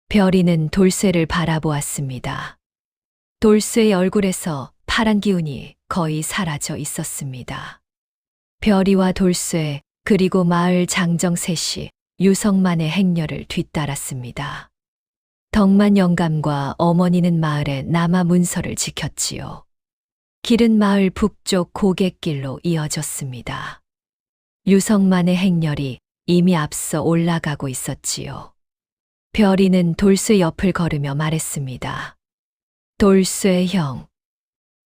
별이는 돌쇠를 바라보았습니다. 돌쇠의 얼굴에서 파란 기운이 거의 사라져 있었습니다. 별이와 돌쇠 그리고 마을 장정 셋이 유성만의 행렬을 뒤따랐습니다. 덕만 영감과 어머니는 마을에 남아 문서를 지켰지요. 길은 마을 북쪽 고갯길로 이어졌습니다. 유성만의 행렬이 이미 앞서 올라가고 있었지요. 별이는 돌쇠 옆을 걸으며 말했습니다. 돌쇠 형,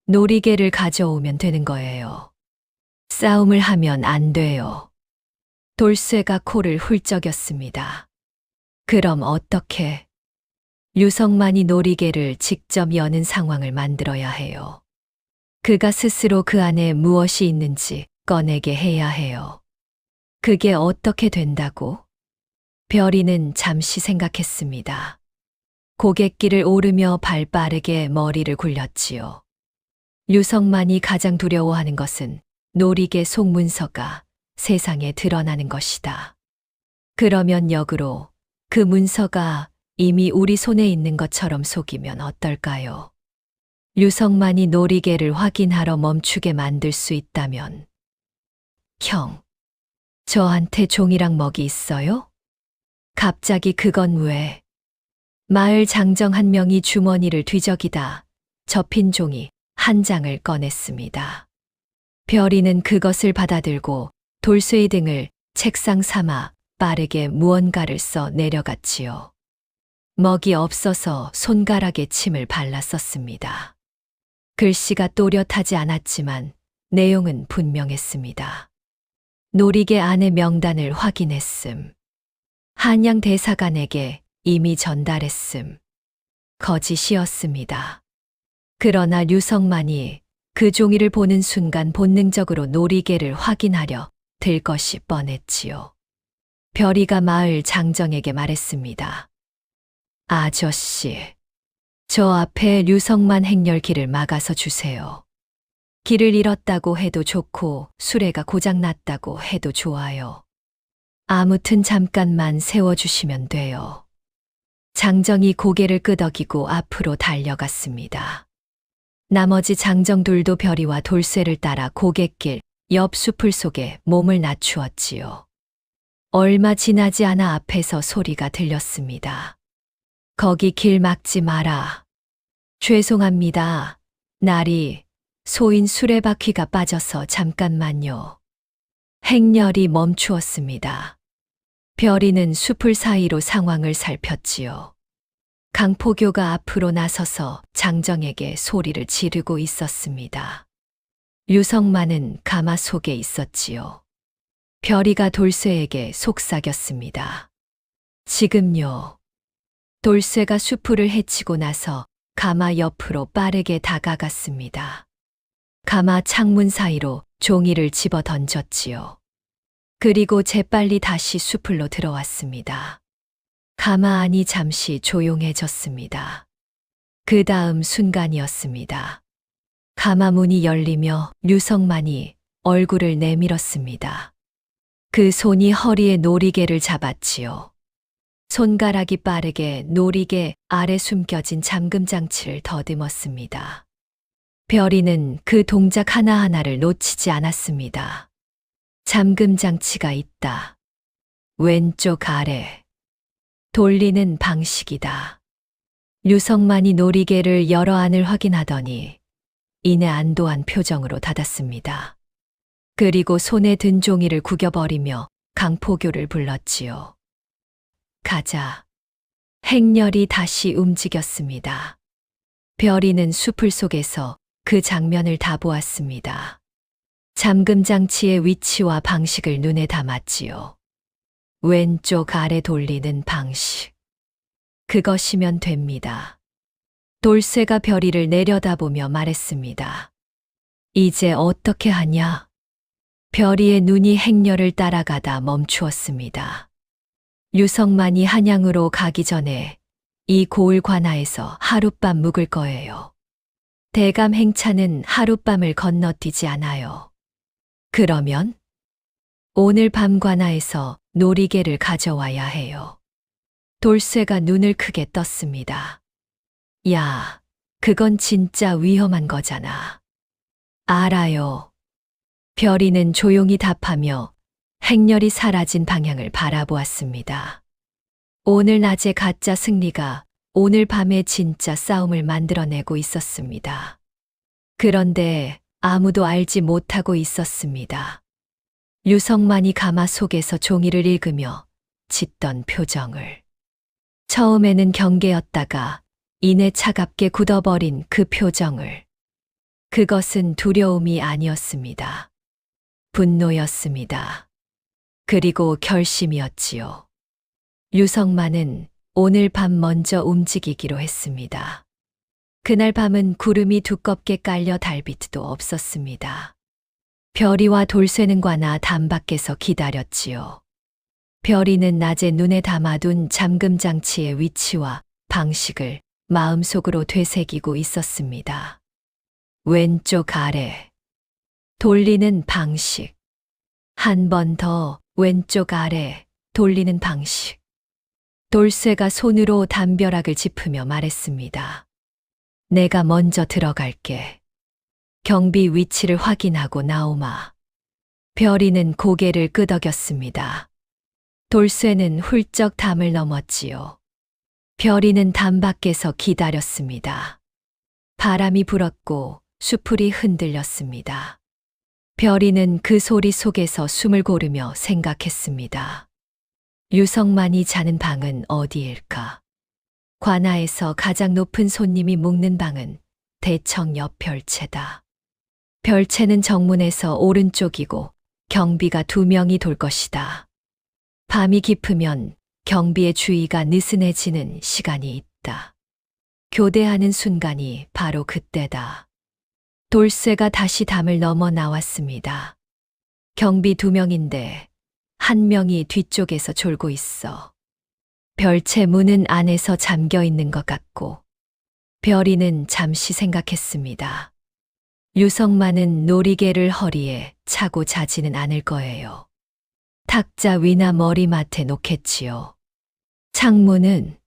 놀이개를 가져오면 되는 거예요. 싸움을 하면 안 돼요. 돌쇠가 코를 훌쩍였습니다. 그럼 어떻게? 류성만이 놀이개를 직접 여는 상황을 만들어야 해요. 그가 스스로 그 안에 무엇이 있는지 꺼내게 해야 해요. 그게 어떻게 된다고? 별이는 잠시 생각했습니다. 고갯길을 오르며 발 빠르게 머리를 굴렸지요. 류성만이 가장 두려워하는 것은 놀이개 속문서가 세상에 드러나는 것이다. 그러면 역으로 그 문서가 이미 우리 손에 있는 것처럼 속이면 어떨까요? 류성만이 놀이개를 확인하러 멈추게 만들 수 있다면. 형, 저한테 종이랑 먹이 있어요? 갑자기 그건 왜? 마을 장정 한 명이 주머니를 뒤적이다 접힌 종이 한 장을 꺼냈습니다. 별이는 그것을 받아들고 돌쇠의 등을 책상 삼아 빠르게 무언가를 써 내려갔지요. 먹이 없어서 손가락에 침을 발랐었습니다. 글씨가 또렷하지 않았지만 내용은 분명했습니다. 놀이개 안의 명단을 확인했음. 한양 대사관에게 이미 전달했음. 거짓이었습니다. 그러나 류성만이 그 종이를 보는 순간 본능적으로 놀이개를 확인하려 들 것이 뻔했지요. 별이가 마을 장정에게 말했습니다. 아저씨, 저 앞에 류성만 행렬 길을 막아서 주세요. 길을 잃었다고 해도 좋고 수레가 고장났다고 해도 좋아요. 아무튼 잠깐만 세워주시면 돼요. 장정이 고개를 끄덕이고 앞으로 달려갔습니다. 나머지 장정들도 별이와 돌쇠를 따라 고갯길 옆 숲을 속에 몸을 낮추었지요. 얼마 지나지 않아 앞에서 소리가 들렸습니다. 거기 길 막지 마라. 죄송합니다. 날이 소인 수레바퀴가 빠져서 잠깐만요. 행렬이 멈추었습니다. 별이는 숲을 사이로 상황을 살폈지요. 강포교가 앞으로 나서서 장정에게 소리를 지르고 있었습니다. 유성만은 가마 속에 있었지요. 별이가 돌쇠에게 속삭였습니다. 지금요. 돌쇠가 수풀을 헤치고 나서 가마 옆으로 빠르게 다가갔습니다. 가마 창문 사이로 종이를 집어 던졌지요. 그리고 재빨리 다시 수풀로 들어왔습니다. 가마 안이 잠시 조용해졌습니다. 그 다음 순간이었습니다. 가마 문이 열리며 유성만이 얼굴을 내밀었습니다. 그 손이 허리에 놀이개를 잡았지요. 손가락이 빠르게 놀이개 아래 숨겨진 잠금장치를 더듬었습니다. 별이는 그 동작 하나하나를 놓치지 않았습니다. 잠금장치가 있다. 왼쪽 아래. 돌리는 방식이다. 유성만이 놀이개를 여러 안을 확인하더니 이내 안도한 표정으로 닫았습니다. 그리고 손에 든 종이를 구겨버리며 강포교를 불렀지요. 가자. 행렬이 다시 움직였습니다. 별이는 숲을 속에서 그 장면을 다 보았습니다. 잠금장치의 위치와 방식을 눈에 담았지요. 왼쪽 아래 돌리는 방식. 그것이면 됩니다. 돌쇠가 별이를 내려다보며 말했습니다. 이제 어떻게 하냐? 별이의 눈이 행렬을 따라가다 멈추었습니다. 유성만이 한양으로 가기 전에 이 고을 관아에서 하룻밤 묵을 거예요. 대감 행차는 하룻밤을 건너뛰지 않아요. 그러면 오늘 밤 관아에서 놀이개를 가져와야 해요. 돌쇠가 눈을 크게 떴습니다. 야, 그건 진짜 위험한 거잖아. 알아요. 별이는 조용히 답하며 행렬이 사라진 방향을 바라보았습니다. 오늘 낮의 가짜 승리가 오늘 밤의 진짜 싸움을 만들어내고 있었습니다. 그런데 아무도 알지 못하고 있었습니다. 유성만이 가마 속에서 종이를 읽으며 짓던 표정을. 처음에는 경계였다가 이내 차갑게 굳어버린 그 표정을. 그것은 두려움이 아니었습니다. 분노였습니다. 그리고 결심이었지요. 유성만은 오늘 밤 먼저 움직이기로 했습니다. 그날 밤은 구름이 두껍게 깔려 달빛도 없었습니다. 별이와 돌쇠는 관아 담 밖에서 기다렸지요. 별이는 낮에 눈에 담아둔 잠금장치의 위치와 방식을 마음속으로 되새기고 있었습니다. 왼쪽 아래. 돌리는 방식. 한 번 더 왼쪽 아래 돌리는 방식. 돌쇠가 손으로 담벼락을 짚으며 말했습니다. 내가 먼저 들어갈게. 경비 위치를 확인하고 나오마. 별이는 고개를 끄덕였습니다. 돌쇠는 훌쩍 담을 넘었지요. 별이는 담 밖에서 기다렸습니다. 바람이 불었고 수풀이 흔들렸습니다. 별이는 그 소리 속에서 숨을 고르며 생각했습니다. 유성만이 자는 방은 어디일까? 관아에서 가장 높은 손님이 묵는 방은 대청 옆 별채다. 별채는 정문에서 오른쪽이고 경비가 2명이 돌 것이다. 밤이 깊으면 경비의 주의가 느슨해지는 시간이 있다. 교대하는 순간이 바로 그때다. 돌쇠가 다시 담을 넘어 나왔습니다. 경비 2명인데 1명이 뒤쪽에서 졸고 있어. 별채 문은 안에서 잠겨 있는 것 같고, 별이는 잠시 생각했습니다. 유성만은 놀이개를 허리에 차고 자지는 않을 거예요. 탁자 위나 머리맡에 놓겠지요. 창문은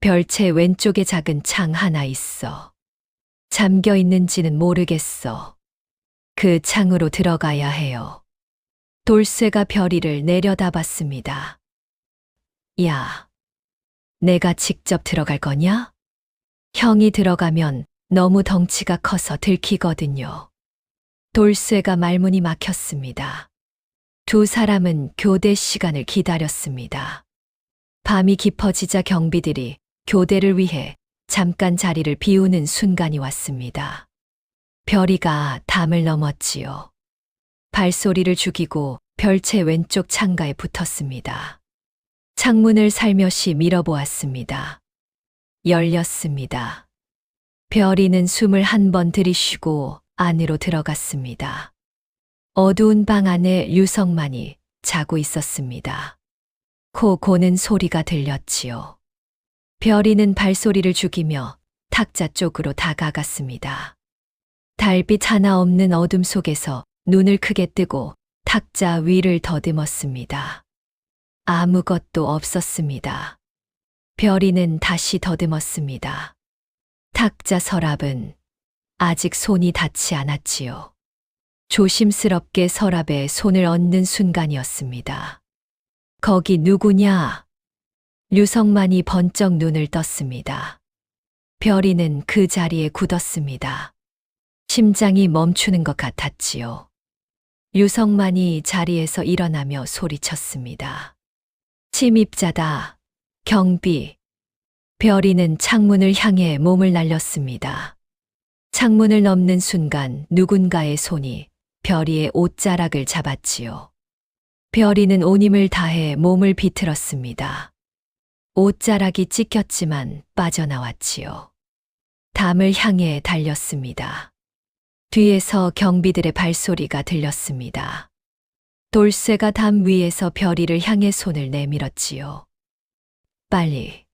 별채 왼쪽에 작은 창 하나 있어. 잠겨 있는지는 모르겠어. 그 창으로 들어가야 해요. 돌쇠가 별이를 내려다봤습니다. 야, 내가 직접 들어갈 거냐? 형이 들어가면 너무 덩치가 커서 들키거든요. 돌쇠가 말문이 막혔습니다. 두 사람은 교대 시간을 기다렸습니다. 밤이 깊어지자 경비들이 교대를 위해 잠깐 자리를 비우는 순간이 왔습니다. 별이가 담을 넘었지요. 발소리를 죽이고 별채 왼쪽 창가에 붙었습니다. 창문을 살며시 밀어보았습니다. 열렸습니다. 별이는 숨을 한 번 들이쉬고 안으로 들어갔습니다. 어두운 방 안에 유성만이 자고 있었습니다. 코 고는 소리가 들렸지요. 별이는 발소리를 죽이며 탁자 쪽으로 다가갔습니다. 달빛 하나 없는 어둠 속에서 눈을 크게 뜨고 탁자 위를 더듬었습니다. 아무것도 없었습니다. 별이는 다시 더듬었습니다. 탁자 서랍은 아직 손이 닿지 않았지요. 조심스럽게 서랍에 손을 얹는 순간이었습니다. 거기 누구냐? 유성만이 번쩍 눈을 떴습니다. 별이는 그 자리에 굳었습니다. 심장이 멈추는 것 같았지요. 유성만이 자리에서 일어나며 소리쳤습니다. 침입자다. 경비. 별이는 창문을 향해 몸을 날렸습니다. 창문을 넘는 순간 누군가의 손이 별이의 옷자락을 잡았지요. 별이는 온 힘을 다해 몸을 비틀었습니다. 옷자락이 찢겼지만 빠져나왔지요. 담을 향해 달렸습니다. 뒤에서 경비들의 발소리가 들렸습니다. 돌쇠가 담 위에서 별이를 향해 손을 내밀었지요. 빨리.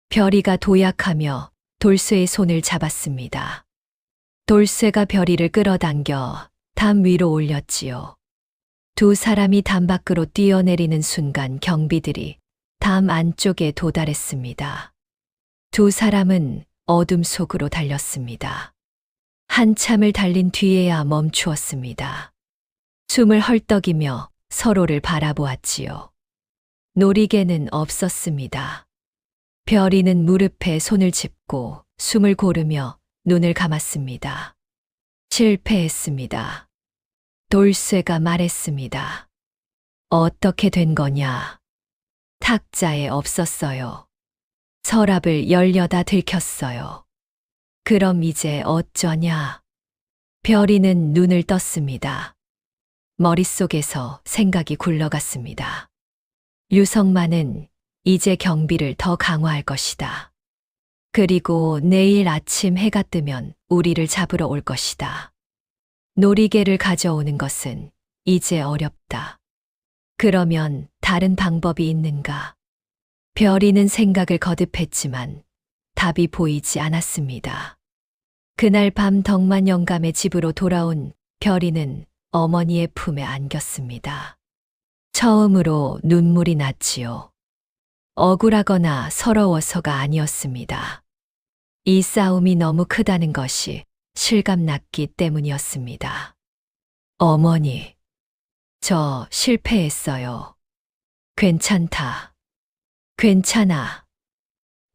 별이가 도약하며 돌쇠의 손을 잡았습니다. 돌쇠가 별이를 끌어당겨 담 위로 올렸지요. 두 사람이 담 밖으로 뛰어내리는 순간 경비들이 담 안쪽에 도달했습니다. 두 사람은 어둠 속으로 달렸습니다. 한참을 달린 뒤에야 멈추었습니다. 숨을 헐떡이며 서로를 바라보았지요. 놀이개는 없었습니다. 별이는 무릎에 손을 짚고 숨을 고르며 눈을 감았습니다. 실패했습니다. 돌쇠가 말했습니다. 어떻게 된 거냐? 탁자에 없었어요. 서랍을 열려다 들켰어요. 그럼 이제 어쩌냐? 별이는 눈을 떴습니다. 머릿속에서 생각이 굴러갔습니다. 유성만은 이제 경비를 더 강화할 것이다. 그리고 내일 아침 해가 뜨면 우리를 잡으러 올 것이다. 놀이개를 가져오는 것은 이제 어렵다. 그러면 다른 방법이 있는가? 별이는 생각을 거듭했지만 답이 보이지 않았습니다. 그날 밤 덕만 영감의 집으로 돌아온 별이는 어머니의 품에 안겼습니다. 처음으로 눈물이 났지요. 억울하거나 서러워서가 아니었습니다. 이 싸움이 너무 크다는 것이 실감났기 때문이었습니다. 어머니, 저 실패했어요. 괜찮다. 괜찮아.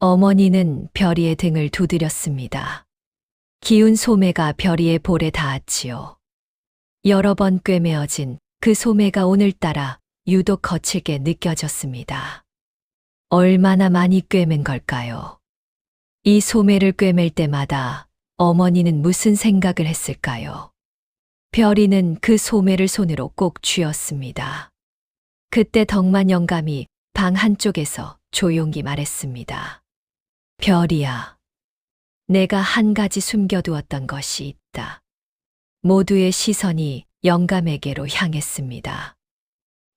어머니는 별이의 등을 두드렸습니다. 기운 소매가 별이의 볼에 닿았지요. 여러 번 꿰매어진 그 소매가 오늘따라 유독 거칠게 느껴졌습니다. 얼마나 많이 꿰맨 걸까요? 이 소매를 꿰맬 때마다 어머니는 무슨 생각을 했을까요? 별이는 그 소매를 손으로 꼭 쥐었습니다. 그때 덕만 영감이 방 한쪽에서 조용히 말했습니다. 별이야, 내가 한 가지 숨겨두었던 것이 있다. 모두의 시선이 영감에게로 향했습니다.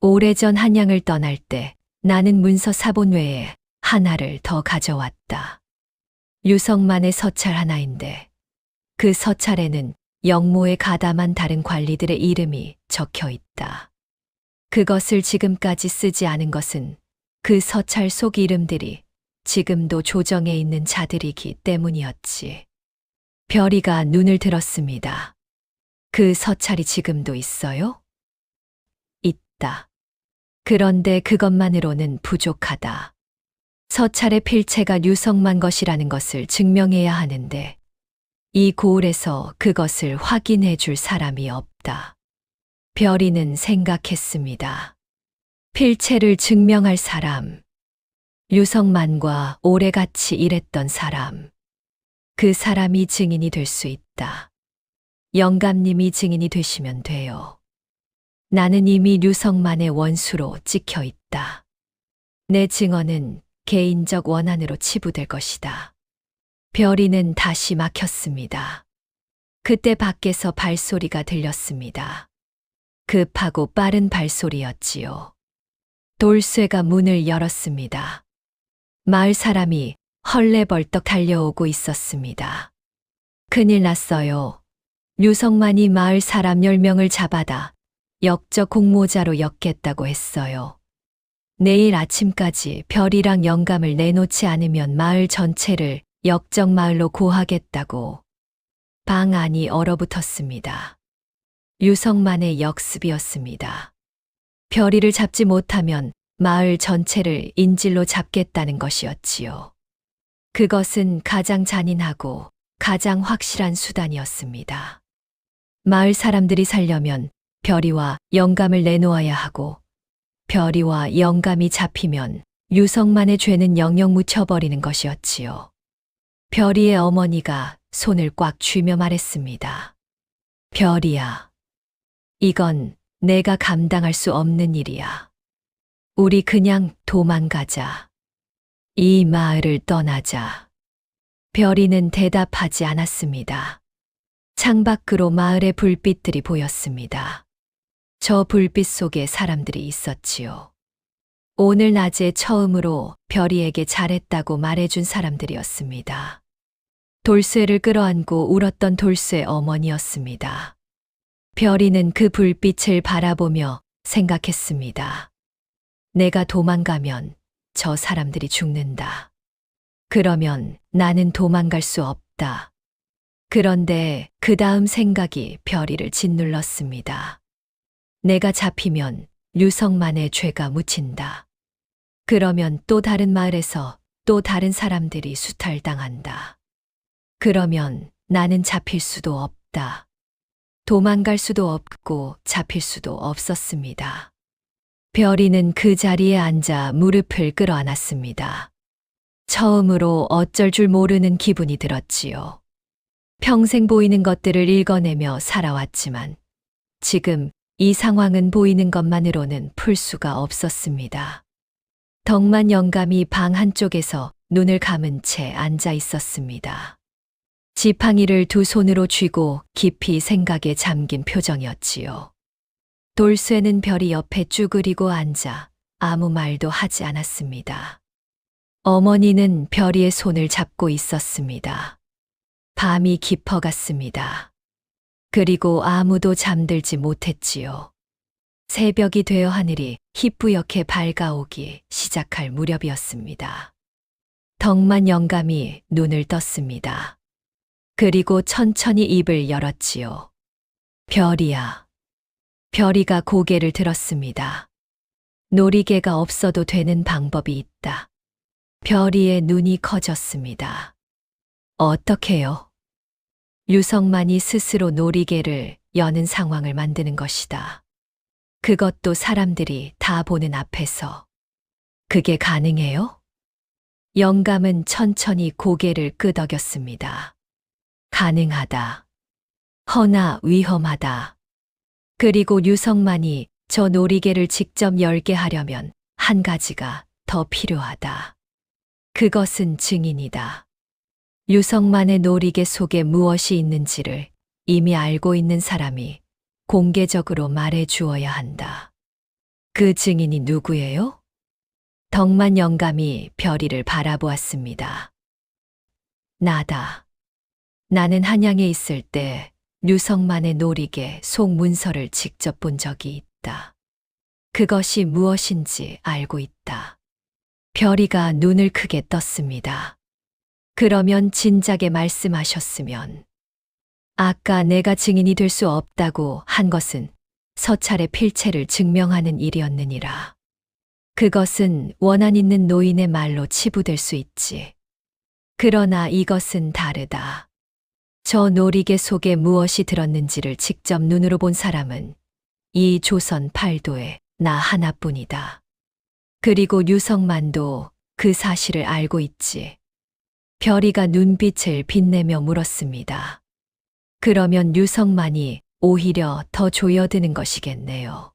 오래전 한양을 떠날 때 나는 문서 사본 외에 하나를 더 가져왔다. 유성만의 서찰 하나인데 그 서찰에는 영모에 가담한 다른 관리들의 이름이 적혀 있다. 그것을 지금까지 쓰지 않은 것은 그 서찰 속 이름들이 지금도 조정에 있는 자들이기 때문이었지. 별이가 눈을 들었습니다. 그 서찰이 지금도 있어요? 있다. 그런데 그것만으로는 부족하다. 서찰의 필체가 류성만 것이라는 것을 증명해야 하는데 이 고을에서 그것을 확인해 줄 사람이 없다. 별이는 생각했습니다. 필체를 증명할 사람, 류성만과 오래 같이 일했던 사람, 그 사람이 증인이 될 수 있다. 영감님이 증인이 되시면 돼요. 나는 이미 류성만의 원수로 찍혀 있다. 내 증언은 개인적 원한으로 치부될 것이다. 별이는 다시 막혔습니다. 그때 밖에서 발소리가 들렸습니다. 급하고 빠른 발소리였지요. 돌쇠가 문을 열었습니다. 마을 사람이 헐레벌떡 달려오고 있었습니다. 큰일 났어요. 류성만이 마을 사람 10명을 잡아다 역적 공모자로 엮겠다고 했어요. 내일 아침까지 별이랑 영감을 내놓지 않으면 마을 전체를 역적 마을로 고하겠다고. 방 안이 얼어붙었습니다. 류성만의 역습이었습니다. 별이를 잡지 못하면 마을 전체를 인질로 잡겠다는 것이었지요. 그것은 가장 잔인하고 가장 확실한 수단이었습니다. 마을 사람들이 살려면 별이와 영감을 내놓아야 하고 별이와 영감이 잡히면 류성만의 죄는 영영 묻혀버리는 것이었지요. 별이의 어머니가 손을 꽉 쥐며 말했습니다. 별이야, 이건 내가 감당할 수 없는 일이야. 우리 그냥 도망가자. 이 마을을 떠나자. 별이는 대답하지 않았습니다. 창밖으로 마을의 불빛들이 보였습니다. 저 불빛 속에 사람들이 있었지요. 오늘 낮에 처음으로 별이에게 잘했다고 말해준 사람들이었습니다. 돌쇠를 끌어안고 울었던 돌쇠 어머니였습니다. 별이는 그 불빛을 바라보며 생각했습니다. 내가 도망가면 저 사람들이 죽는다. 그러면 나는 도망갈 수 없다. 그런데 그 다음 생각이 별이를 짓눌렀습니다. 내가 잡히면 류성만의 죄가 묻힌다. 그러면 또 다른 마을에서 또 다른 사람들이 수탈당한다. 그러면 나는 잡힐 수도 없다. 도망갈 수도 없고 잡힐 수도 없었습니다. 별이는 그 자리에 앉아 무릎을 끌어안았습니다. 처음으로 어쩔 줄 모르는 기분이 들었지요. 평생 보이는 것들을 읽어내며 살아왔지만 지금 이 상황은 보이는 것만으로는 풀 수가 없었습니다. 덕만 영감이 방 한쪽에서 눈을 감은 채 앉아 있었습니다. 지팡이를 두 손으로 쥐고 깊이 생각에 잠긴 표정이었지요. 돌쇠는 별이 옆에 쭈그리고 앉아 아무 말도 하지 않았습니다. 어머니는 별이의 손을 잡고 있었습니다. 밤이 깊어갔습니다. 그리고 아무도 잠들지 못했지요. 새벽이 되어 하늘이 희뿌옇게 밝아오기 시작할 무렵이었습니다. 덕만 영감이 눈을 떴습니다. 그리고 천천히 입을 열었지요. 별이야. 별이가 고개를 들었습니다. 놀이개가 없어도 되는 방법이 있다. 별이의 눈이 커졌습니다. 어떻게요? 류성만이 스스로 놀이개를 여는 상황을 만드는 것이다. 그것도 사람들이 다 보는 앞에서. 그게 가능해요? 영감은 천천히 고개를 끄덕였습니다. 가능하다. 허나 위험하다. 그리고 류성만이 저 놀이개를 직접 열게 하려면 한 가지가 더 필요하다. 그것은 증인이다. 류성만의 놀이개 속에 무엇이 있는지를 이미 알고 있는 사람이 공개적으로 말해 주어야 한다. 그 증인이 누구예요? 덕만 영감이 별이를 바라보았습니다. 나다. 나는 한양에 있을 때 류성만의 놀이개 속 문서를 직접 본 적이 있다. 그것이 무엇인지 알고 있다. 별이가 눈을 크게 떴습니다. 그러면 진작에 말씀하셨으면. 아까 내가 증인이 될 수 없다고 한 것은 서찰의 필체를 증명하는 일이었느니라. 그것은 원한 있는 노인의 말로 치부될 수 있지. 그러나 이것은 다르다. 저 놀이개 속에 무엇이 들었는지를 직접 눈으로 본 사람은 이 조선 팔도에 나 하나뿐이다. 그리고 유성만도 그 사실을 알고 있지. 별이가 눈빛을 빛내며 물었습니다. 그러면 유성만이 오히려 더 조여드는 것이겠네요.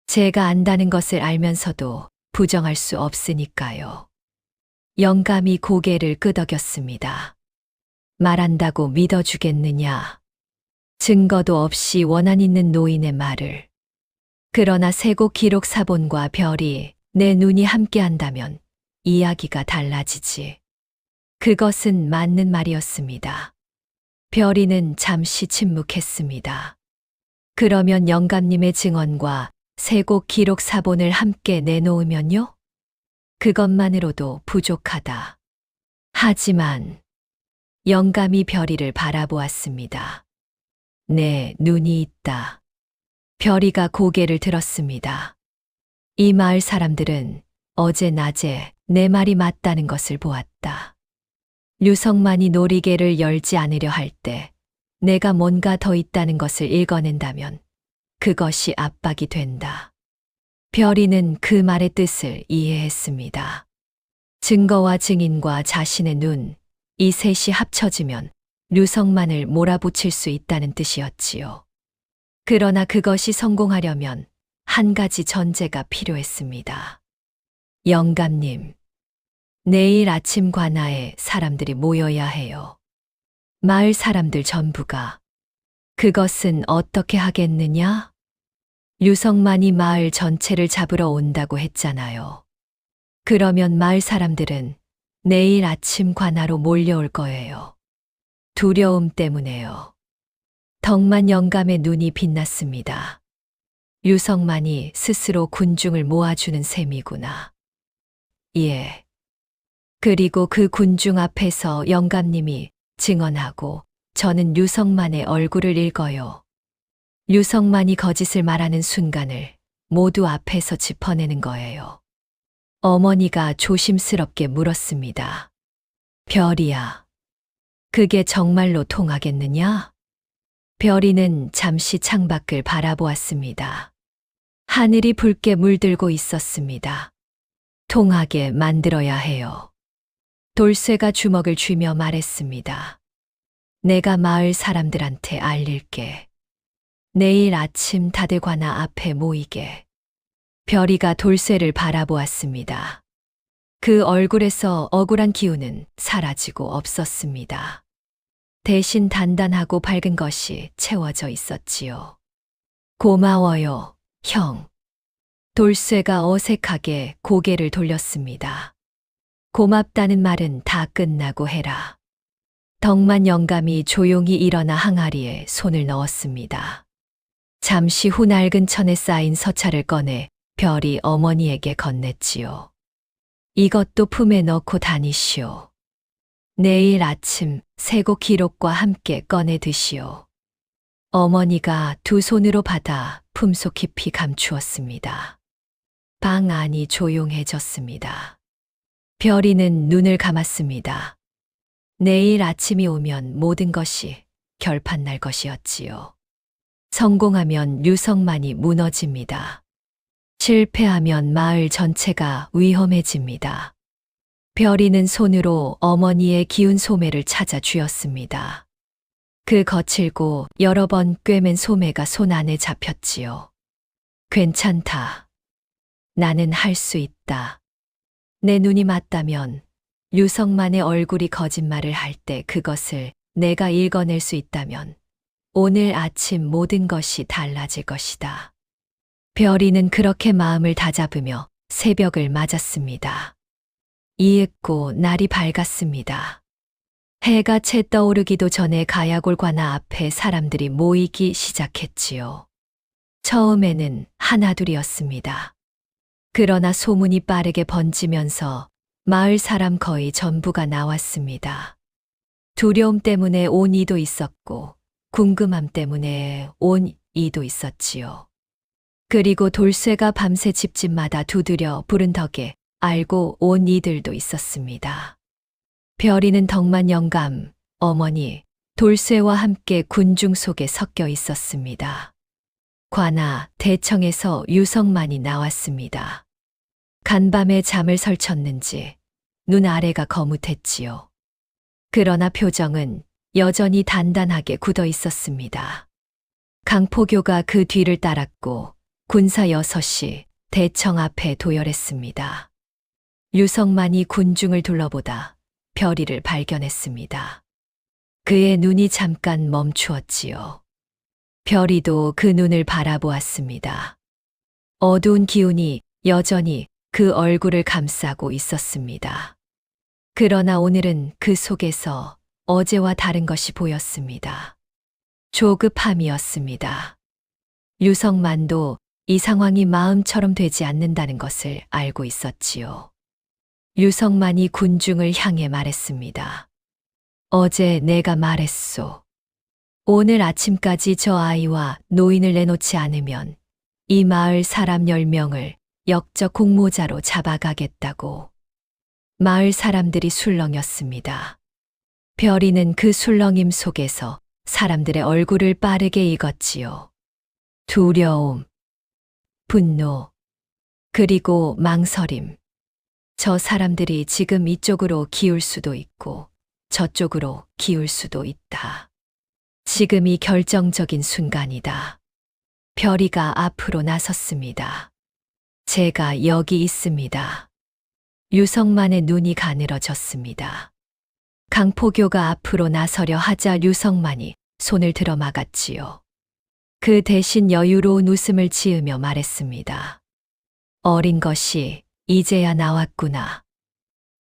제가 안다는 것을 알면서도 부정할 수 없으니까요. 영감이 고개를 끄덕였습니다. 말한다고 믿어주겠느냐? 증거도 없이 원한 있는 노인의 말을. 그러나 세곡 기록 사본과 별이 내 눈이 함께한다면 이야기가 달라지지. 그것은 맞는 말이었습니다. 별이는 잠시 침묵했습니다. 그러면 영감님의 증언과 세곡 기록 사본을 함께 내놓으면요? 그것만으로도 부족하다. 하지만 영감이 별이를 바라보았습니다. 네, 눈이 있다. 별이가 고개를 들었습니다. 이 마을 사람들은 어제 낮에 내 말이 맞다는 것을 보았다. 유성만이 놀이개를 열지 않으려 할 때 내가 뭔가 더 있다는 것을 읽어낸다면 그것이 압박이 된다. 별이는 그 말의 뜻을 이해했습니다. 증거와 증인과 자신의 눈, 이 셋이 합쳐지면 류성만을 몰아붙일 수 있다는 뜻이었지요. 그러나 그것이 성공하려면 한 가지 전제가 필요했습니다. 영감님, 내일 아침 관아에 사람들이 모여야 해요. 마을 사람들 전부가. 그것은 어떻게 하겠느냐? 유성만이 마을 전체를 잡으러 온다고 했잖아요. 그러면 마을 사람들은 내일 아침 관아로 몰려올 거예요. 두려움 때문에요. 덕만 영감의 눈이 빛났습니다. 유성만이 스스로 군중을 모아주는 셈이구나. 예. 그리고 그 군중 앞에서 영감님이 증언하고 저는 유성만의 얼굴을 읽어요. 유성만이 거짓을 말하는 순간을 모두 앞에서 짚어내는 거예요. 어머니가 조심스럽게 물었습니다. 별이야, 그게 정말로 통하겠느냐? 별이는 잠시 창밖을 바라보았습니다. 하늘이 붉게 물들고 있었습니다. 통하게 만들어야 해요. 돌쇠가 주먹을 쥐며 말했습니다. 내가 마을 사람들한테 알릴게. 내일 아침 다들 관아 앞에 모이게. 별이가 돌쇠를 바라보았습니다. 그 얼굴에서 억울한 기운은 사라지고 없었습니다. 대신 단단하고 밝은 것이 채워져 있었지요. 고마워요, 형. 돌쇠가 어색하게 고개를 돌렸습니다. 고맙다는 말은 다 끝나고 해라. 덕만 영감이 조용히 일어나 항아리에 손을 넣었습니다. 잠시 후 낡은 천에 쌓인 서찰을 꺼내 별이 어머니에게 건넸지요. 이것도 품에 넣고 다니시오. 내일 아침 세곡 기록과 함께 꺼내 드시오. 어머니가 두 손으로 받아 품속 깊이 감추었습니다. 방 안이 조용해졌습니다. 별이는 눈을 감았습니다. 내일 아침이 오면 모든 것이 결판날 것이었지요. 성공하면 유성만이 무너집니다. 실패하면 마을 전체가 위험해집니다. 별이는 손으로 어머니의 기운 소매를 찾아 쥐었습니다. 그 거칠고 여러 번 꿰맨 소매가 손 안에 잡혔지요. 괜찮다. 나는 할 수 있다. 내 눈이 맞다면 유성만의 얼굴이 거짓말을 할 때 그것을 내가 읽어낼 수 있다면 오늘 아침 모든 것이 달라질 것이다. 별이는 그렇게 마음을 다잡으며 새벽을 맞았습니다. 이윽고 날이 밝았습니다. 해가 채 떠오르기도 전에 가야골 관아 앞에 사람들이 모이기 시작했지요. 처음에는 하나둘이었습니다. 그러나 소문이 빠르게 번지면서 마을 사람 거의 전부가 나왔습니다. 두려움 때문에 온 이도 있었고 궁금함 때문에 온 이도 있었지요. 그리고 돌쇠가 밤새 집집마다 두드려 부른 덕에 알고 온 이들도 있었습니다. 별이는 덕만 영감, 어머니, 돌쇠와 함께 군중 속에 섞여 있었습니다. 관아, 대청에서 유성만이 나왔습니다. 간밤에 잠을 설쳤는지 눈 아래가 거뭇했지요. 그러나 표정은 여전히 단단하게 굳어 있었습니다. 강포교가 그 뒤를 따랐고 군사 6이 대청 앞에 도열했습니다. 유성만이 군중을 둘러보다 별이를 발견했습니다. 그의 눈이 잠깐 멈추었지요. 별이도 그 눈을 바라보았습니다. 어두운 기운이 여전히 그 얼굴을 감싸고 있었습니다. 그러나 오늘은 그 속에서 어제와 다른 것이 보였습니다. 조급함이었습니다. 유성만도 이 상황이 마음처럼 되지 않는다는 것을 알고 있었지요. 유성만이 군중을 향해 말했습니다. 어제 내가 말했소. 오늘 아침까지 저 아이와 노인을 내놓지 않으면 이 마을 사람 10명을 역적 공모자로 잡아가겠다고. 마을 사람들이 술렁였습니다. 별이는 그 술렁임 속에서 사람들의 얼굴을 빠르게 읽었지요. 두려움, 분노, 그리고 망설임. 저 사람들이 지금 이쪽으로 기울 수도 있고 저쪽으로 기울 수도 있다. 지금이 결정적인 순간이다. 별이가 앞으로 나섰습니다. 제가 여기 있습니다. 유성만의 눈이 가늘어졌습니다. 강포교가 앞으로 나서려 하자 유성만이 손을 들어 막았지요. 그 대신 여유로운 웃음을 지으며 말했습니다. 어린 것이 이제야 나왔구나.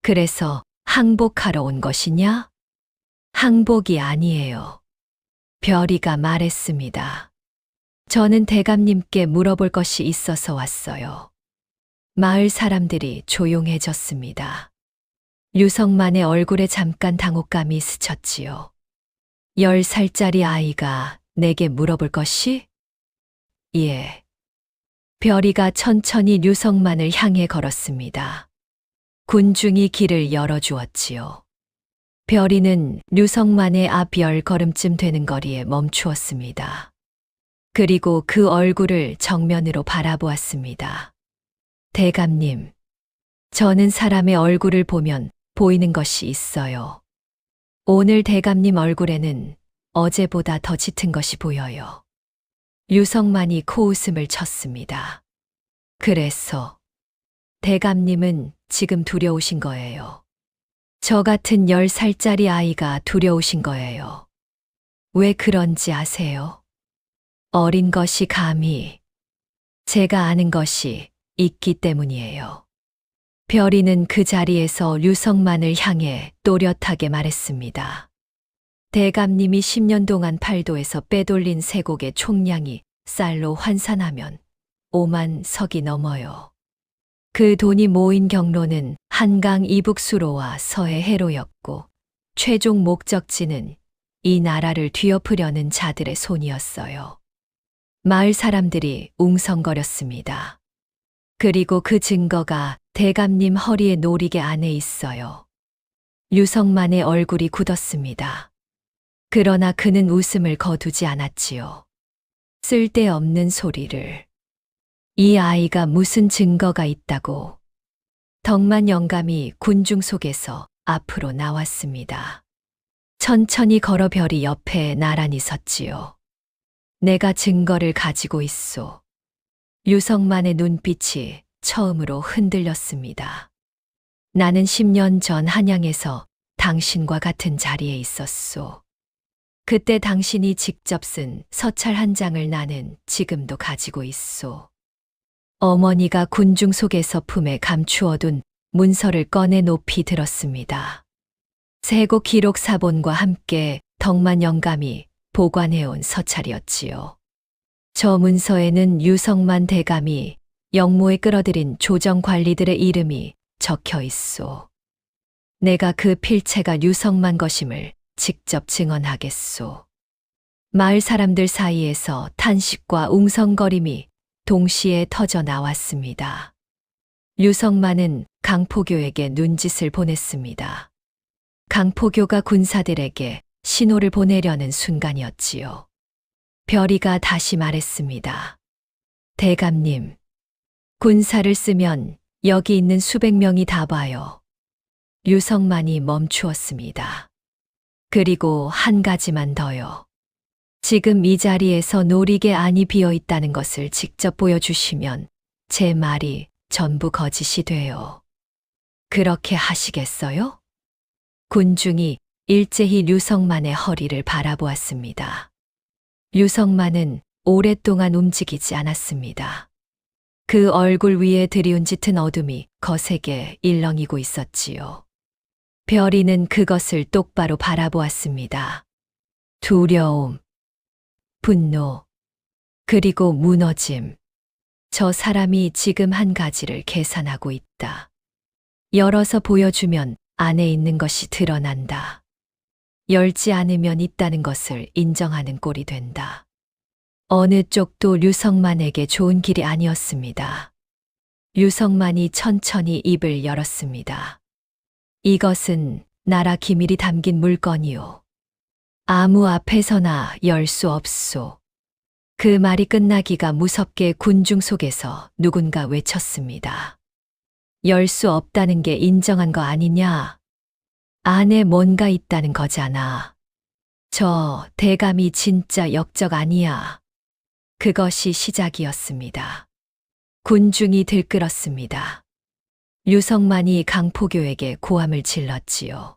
그래서 항복하러 온 것이냐? 항복이 아니에요. 별이가 말했습니다. 저는 대감님께 물어볼 것이 있어서 왔어요. 마을 사람들이 조용해졌습니다. 유성만의 얼굴에 잠깐 당혹감이 스쳤지요. 10살짜리 아이가 내게 물어볼 것이? 예. 별이가 천천히 유성만을 향해 걸었습니다. 군중이 길을 열어주었지요. 별이는 유성만의 앞 10걸음쯤 되는 거리에 멈추었습니다. 그리고 그 얼굴을 정면으로 바라보았습니다. 대감님, 저는 사람의 얼굴을 보면 보이는 것이 있어요. 오늘 대감님 얼굴에는 어제보다 더 짙은 것이 보여요. 유성만이 코웃음을 쳤습니다. 그래서 대감님은 지금 두려우신 거예요. 저 같은 10살짜리 아이가 두려우신 거예요. 왜 그런지 아세요? 어린 것이 감히 제가 아는 것이 있기 때문이에요. 별이는 그 자리에서 유성만을 향해 또렷하게 말했습니다. 대감님이 10년 동안 팔도에서 빼돌린 쇠곡의 총량이 쌀로 환산하면 5만 석이 넘어요. 그 돈이 모인 경로는 한강 이북수로와 서해 해로였고 최종 목적지는 이 나라를 뒤엎으려는 자들의 손이었어요. 마을 사람들이 웅성거렸습니다. 그리고 그 증거가 대감님 허리의 노리개 안에 있어요. 유성만의 얼굴이 굳었습니다. 그러나 그는 웃음을 거두지 않았지요. 쓸데없는 소리를. 이 아이가 무슨 증거가 있다고. 덕만 영감이 군중 속에서 앞으로 나왔습니다. 천천히 걸어 별이 옆에 나란히 섰지요. 내가 증거를 가지고 있소. 유성만의 눈빛이 처음으로 흔들렸습니다. 나는 10년 전 한양에서 당신과 같은 자리에 있었소. 그때 당신이 직접 쓴 서찰 한 장을 나는 지금도 가지고 있소. 어머니가 군중 속에서 품에 감추어둔 문서를 꺼내 높이 들었습니다. 세곡 기록 사본과 함께 덕만 영감이 보관해온 서찰이었지요. 저 문서에는 유성만 대감이 영모에 끌어들인 조정 관리들의 이름이 적혀 있소. 내가 그 필체가 유성만 것임을 직접 증언하겠소. 마을 사람들 사이에서 탄식과 웅성거림이 동시에 터져 나왔습니다. 류성만은 강포교에게 눈짓을 보냈습니다. 강포교가 군사들에게 신호를 보내려는 순간이었지요. 별이가 다시 말했습니다. 대감님, 군사를 쓰면 여기 있는 수백 명이 다 봐요. 류성만이 멈추었습니다. 그리고 한 가지만 더요. 지금 이 자리에서 노리개 안이 비어 있다는 것을 직접 보여주시면 제 말이 전부 거짓이 돼요. 그렇게 하시겠어요? 군중이 일제히 류성만의 허리를 바라보았습니다. 류성만은 오랫동안 움직이지 않았습니다. 그 얼굴 위에 드리운 짙은 어둠이 거세게 일렁이고 있었지요. 별이는 그것을 똑바로 바라보았습니다. 두려움, 분노, 그리고 무너짐. 저 사람이 지금 한 가지를 계산하고 있다. 열어서 보여주면 안에 있는 것이 드러난다. 열지 않으면 있다는 것을 인정하는 꼴이 된다. 어느 쪽도 류성만에게 좋은 길이 아니었습니다. 류성만이 천천히 입을 열었습니다. 이것은 나라 기밀이 담긴 물건이오. 아무 앞에서나 열 수 없소. 그 말이 끝나기가 무섭게 군중 속에서 누군가 외쳤습니다. 열 수 없다는 게 인정한 거 아니냐? 안에 뭔가 있다는 거잖아. 저 대감이 진짜 역적 아니야. 그것이 시작이었습니다. 군중이 들끓었습니다. 류성만이 강포교에게 고함을 질렀지요.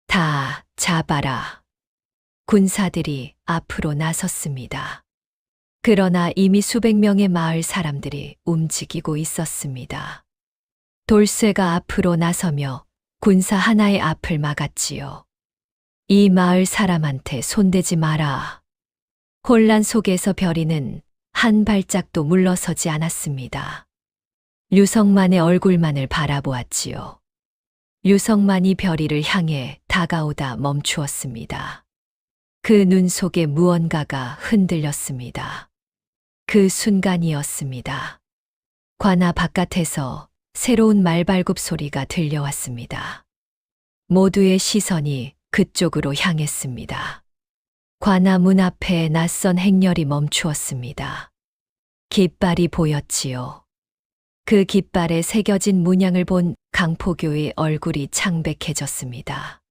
다 잡아라. 군사들이 앞으로 나섰습니다. 그러나 이미 수백 명의 마을 사람들이 움직이고 있었습니다. 돌쇠가 앞으로 나서며 군사 하나의 앞을 막았지요. 이 마을 사람한테 손대지 마라. 혼란 속에서 별이는 한 발짝도 물러서지 않았습니다. 류성만의 얼굴만을 바라보았지요. 류성만이 별이를 향해 다가오다 멈추었습니다. 그 눈 속에 무언가가 흔들렸습니다. 그 순간이었습니다. 관아 바깥에서 새로운 말발굽 소리가 들려왔습니다. 모두의 시선이 그쪽으로 향했습니다. 관아 문 앞에 낯선 행렬이 멈추었습니다. 깃발이 보였지요. 그 깃발에 새겨진 문양을 본 강포교의 얼굴이 창백해졌습니다.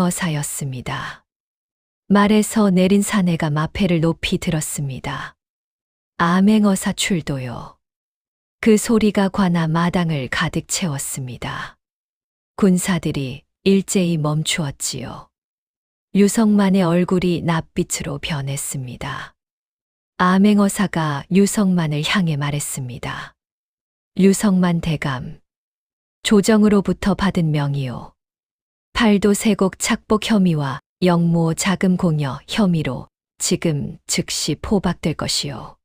암행어사였습니다. 말에서 내린 사내가 마패를 높이 들었습니다. 암행어사 출도요. 그 소리가 관아 마당을 가득 채웠습니다. 군사들이 일제히 멈추었지요. 류성만의 얼굴이 낯빛으로 변했습니다. 암행어사가 류성만을 향해 말했습니다. 류성만 대감, 조정으로부터 받은 명이요. 팔도 세곡 착복 혐의와 영모 자금 공여 혐의로 지금 즉시 포박될 것이요.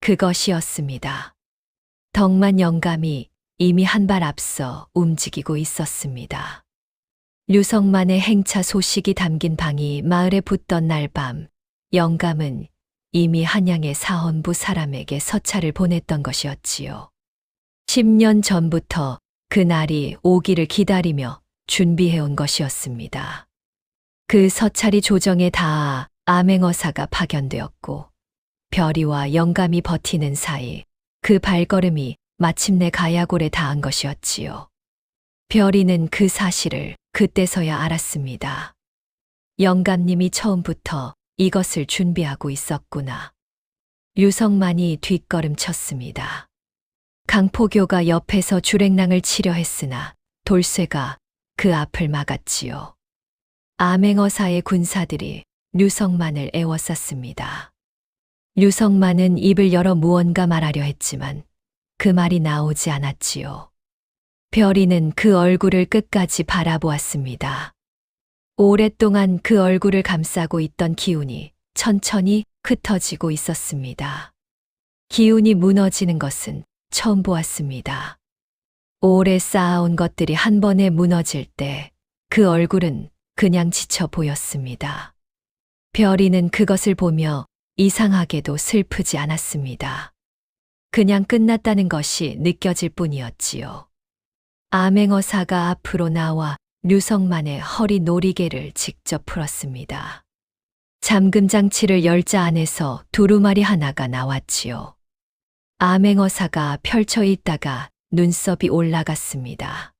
그것이었습니다. 덕만 영감이 이미 한 발 앞서 움직이고 있었습니다. 류성만의 행차 소식이 담긴 방이 마을에 붙던 날 밤, 영감은 이미 한양의 사헌부 사람에게 서찰을 보냈던 것이었지요. 10년 전부터 그 날이 오기를 기다리며 준비해온 것이었습니다. 그 서찰이 조정에 닿아 암행어사가 파견되었고, 별이와 영감이 버티는 사이 그 발걸음이 마침내 가야골에 닿은 것이었지요. 별이는 그 사실을 그때서야 알았습니다. 영감님이 처음부터 이것을 준비하고 있었구나. 류성만이 뒷걸음쳤습니다. 강포교가 옆에서 주랭랑을 치려 했으나 돌쇠가 그 앞을 막았지요. 암행어사의 군사들이 류성만을 에워쌌습니다. 류성만은 입을 열어 무언가 말하려 했지만 그 말이 나오지 않았지요. 별이는 그 얼굴을 끝까지 바라보았습니다. 오랫동안 그 얼굴을 감싸고 있던 기운이 천천히 흩어지고 있었습니다. 기운이 무너지는 것은 처음 보았습니다. 오래 쌓아온 것들이 한 번에 무너질 때 그 얼굴은 그냥 지쳐 보였습니다. 별이는 그것을 보며 이상하게도 슬프지 않았습니다. 그냥 끝났다는 것이 느껴질 뿐이었지요. 암행어사가 앞으로 나와 류성만의 허리 놀이개를 직접 풀었습니다. 잠금장치를 열자 안에서 두루마리 하나가 나왔지요. 암행어사가 펼쳐 있다가 눈썹이 올라갔습니다.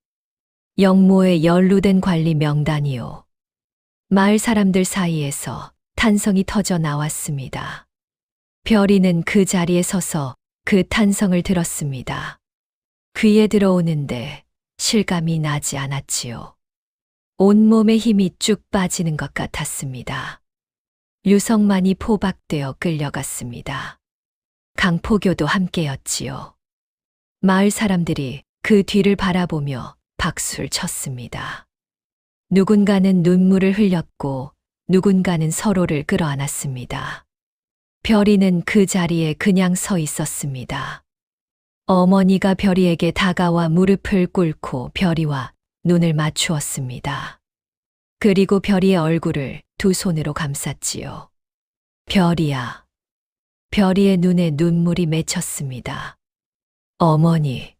영모의 연루된 관리 명단이요. 마을 사람들 사이에서 탄성이 터져 나왔습니다. 별이는 그 자리에 서서 그 탄성을 들었습니다. 귀에 들어오는데 실감이 나지 않았지요. 온몸에 힘이 쭉 빠지는 것 같았습니다. 류성만이 포박되어 끌려갔습니다. 강포교도 함께였지요. 마을 사람들이 그 뒤를 바라보며 박수를 쳤습니다. 누군가는 눈물을 흘렸고 누군가는 서로를 끌어안았습니다. 별이는 그 자리에 그냥 서 있었습니다. 어머니가 별이에게 다가와 무릎을 꿇고 별이와 눈을 맞추었습니다. 그리고 별이의 얼굴을 두 손으로 감쌌지요. 별이야. 별이의 눈에 눈물이 맺혔습니다. 어머니.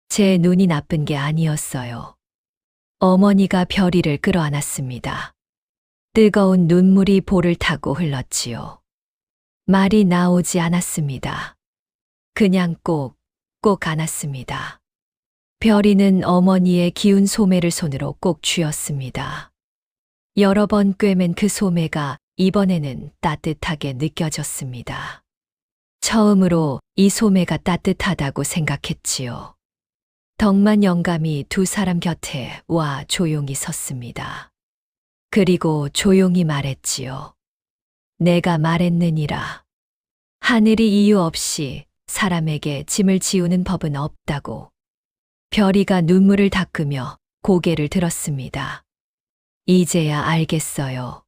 제 눈이 나쁜 게 아니었어요. 어머니가 별이를 끌어안았습니다. 뜨거운 눈물이 볼을 타고 흘렀지요. 말이 나오지 않았습니다. 그냥 꼭 안았습니다. 별이는 어머니의 기운 소매를 손으로 꼭 쥐었습니다. 여러 번 꿰맨 그 소매가 이번에는 따뜻하게 느껴졌습니다. 처음으로 이 소매가 따뜻하다고 생각했지요. 덕만 영감이 두 사람 곁에 와 조용히 섰습니다. 그리고 조용히 말했지요. 내가 말했느니라. 하늘이 이유 없이 사람에게 짐을 지우는 법은 없다고. 별이가 눈물을 닦으며 고개를 들었습니다. 이제야 알겠어요.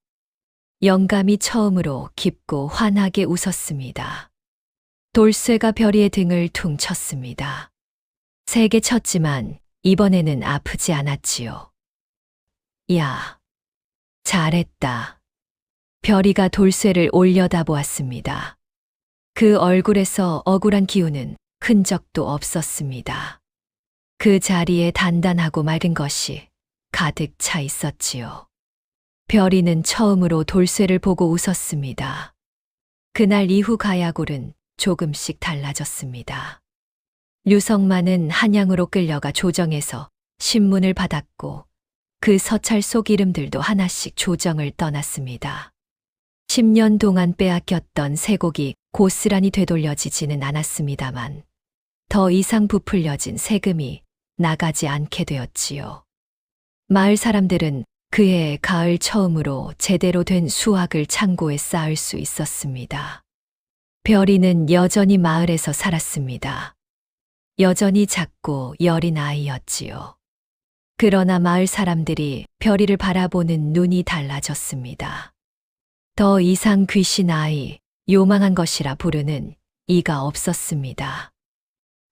영감이 처음으로 깊고 환하게 웃었습니다. 돌쇠가 별이의 등을 퉁 쳤습니다. 세게 쳤지만 이번에는 아프지 않았지요. 야, 잘했다. 별이가 돌쇠를 올려다보았습니다. 그 얼굴에서 억울한 기운은 흔적도 없었습니다. 그 자리에 단단하고 맑은 것이 가득 차 있었지요. 별이는 처음으로 돌쇠를 보고 웃었습니다. 그날 이후 가야골은 조금씩 달라졌습니다. 류성만은 한양으로 끌려가 조정에서 신문을 받았고 그 서찰 속 이름들도 하나씩 조정을 떠났습니다. 10년 동안 빼앗겼던 세곡이 고스란히 되돌려지지는 않았습니다만 더 이상 부풀려진 세금이 나가지 않게 되었지요. 마을 사람들은 그해 가을 처음으로 제대로 된 수확을 창고에 쌓을 수 있었습니다. 별이는 여전히 마을에서 살았습니다. 여전히 작고 여린 아이였지요. 그러나 마을 사람들이 별이를 바라보는 눈이 달라졌습니다. 더 이상 귀신 아이, 요망한 것이라 부르는 이가 없었습니다.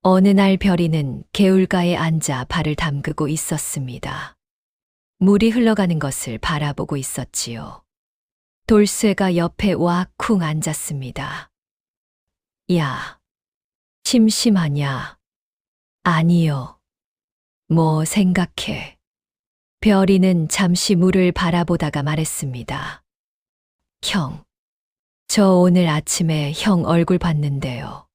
어느 날 별이는 개울가에 앉아 발을 담그고 있었습니다. 물이 흘러가는 것을 바라보고 있었지요. 돌쇠가 옆에 와 쿵 앉았습니다. 야, 심심하냐? 아니요. 뭐 생각해? 별이는 잠시 물을 바라보다가 말했습니다. 형, 저 오늘 아침에 형 얼굴 봤는데요.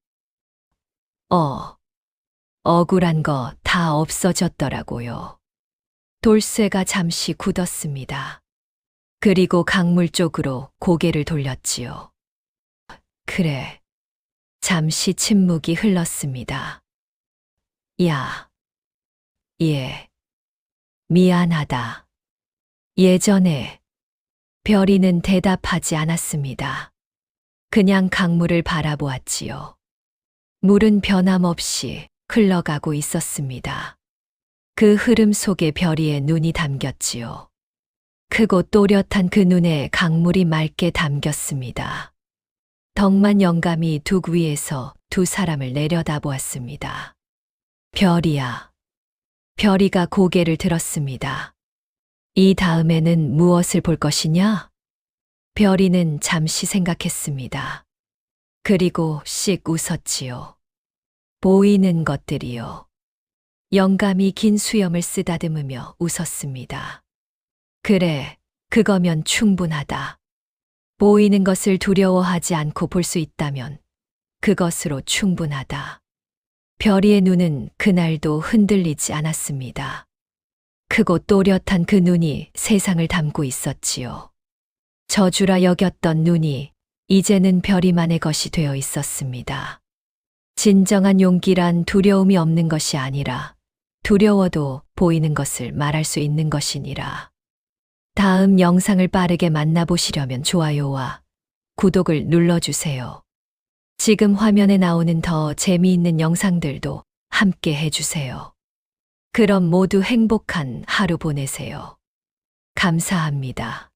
억울한 거 다 없어졌더라고요. 돌쇠가 잠시 굳었습니다. 그리고 강물 쪽으로 고개를 돌렸지요. 그래. 잠시 침묵이 흘렀습니다. 야. 예. 미안하다. 예전에 별이는 대답하지 않았습니다. 그냥 강물을 바라보았지요. 물은 변함없이 흘러가고 있었습니다. 그 흐름 속에 별이의 눈이 담겼지요. 크고 또렷한 그 눈에 강물이 맑게 담겼습니다. 덕만 영감이 둑 위에서 두 사람을 내려다보았습니다. 별이야. 별이가 고개를 들었습니다. 이 다음에는 무엇을 볼 것이냐? 별이는 잠시 생각했습니다. 그리고 씩 웃었지요. 보이는 것들이요. 영감이 긴 수염을 쓰다듬으며 웃었습니다. 그래, 그거면 충분하다. 보이는 것을 두려워하지 않고 볼 수 있다면 그것으로 충분하다. 별이의 눈은 그날도 흔들리지 않았습니다. 크고 또렷한 그 눈이 세상을 담고 있었지요. 저주라 여겼던 눈이 이제는 별이만의 것이 되어 있었습니다. 진정한 용기란 두려움이 없는 것이 아니라 두려워도 보이는 것을 말할 수 있는 것이니라. 다음 영상을 빠르게 만나보시려면 좋아요와 구독을 눌러주세요. 지금 화면에 나오는 더 재미있는 영상들도 함께 해주세요. 그럼 모두 행복한 하루 보내세요. 감사합니다.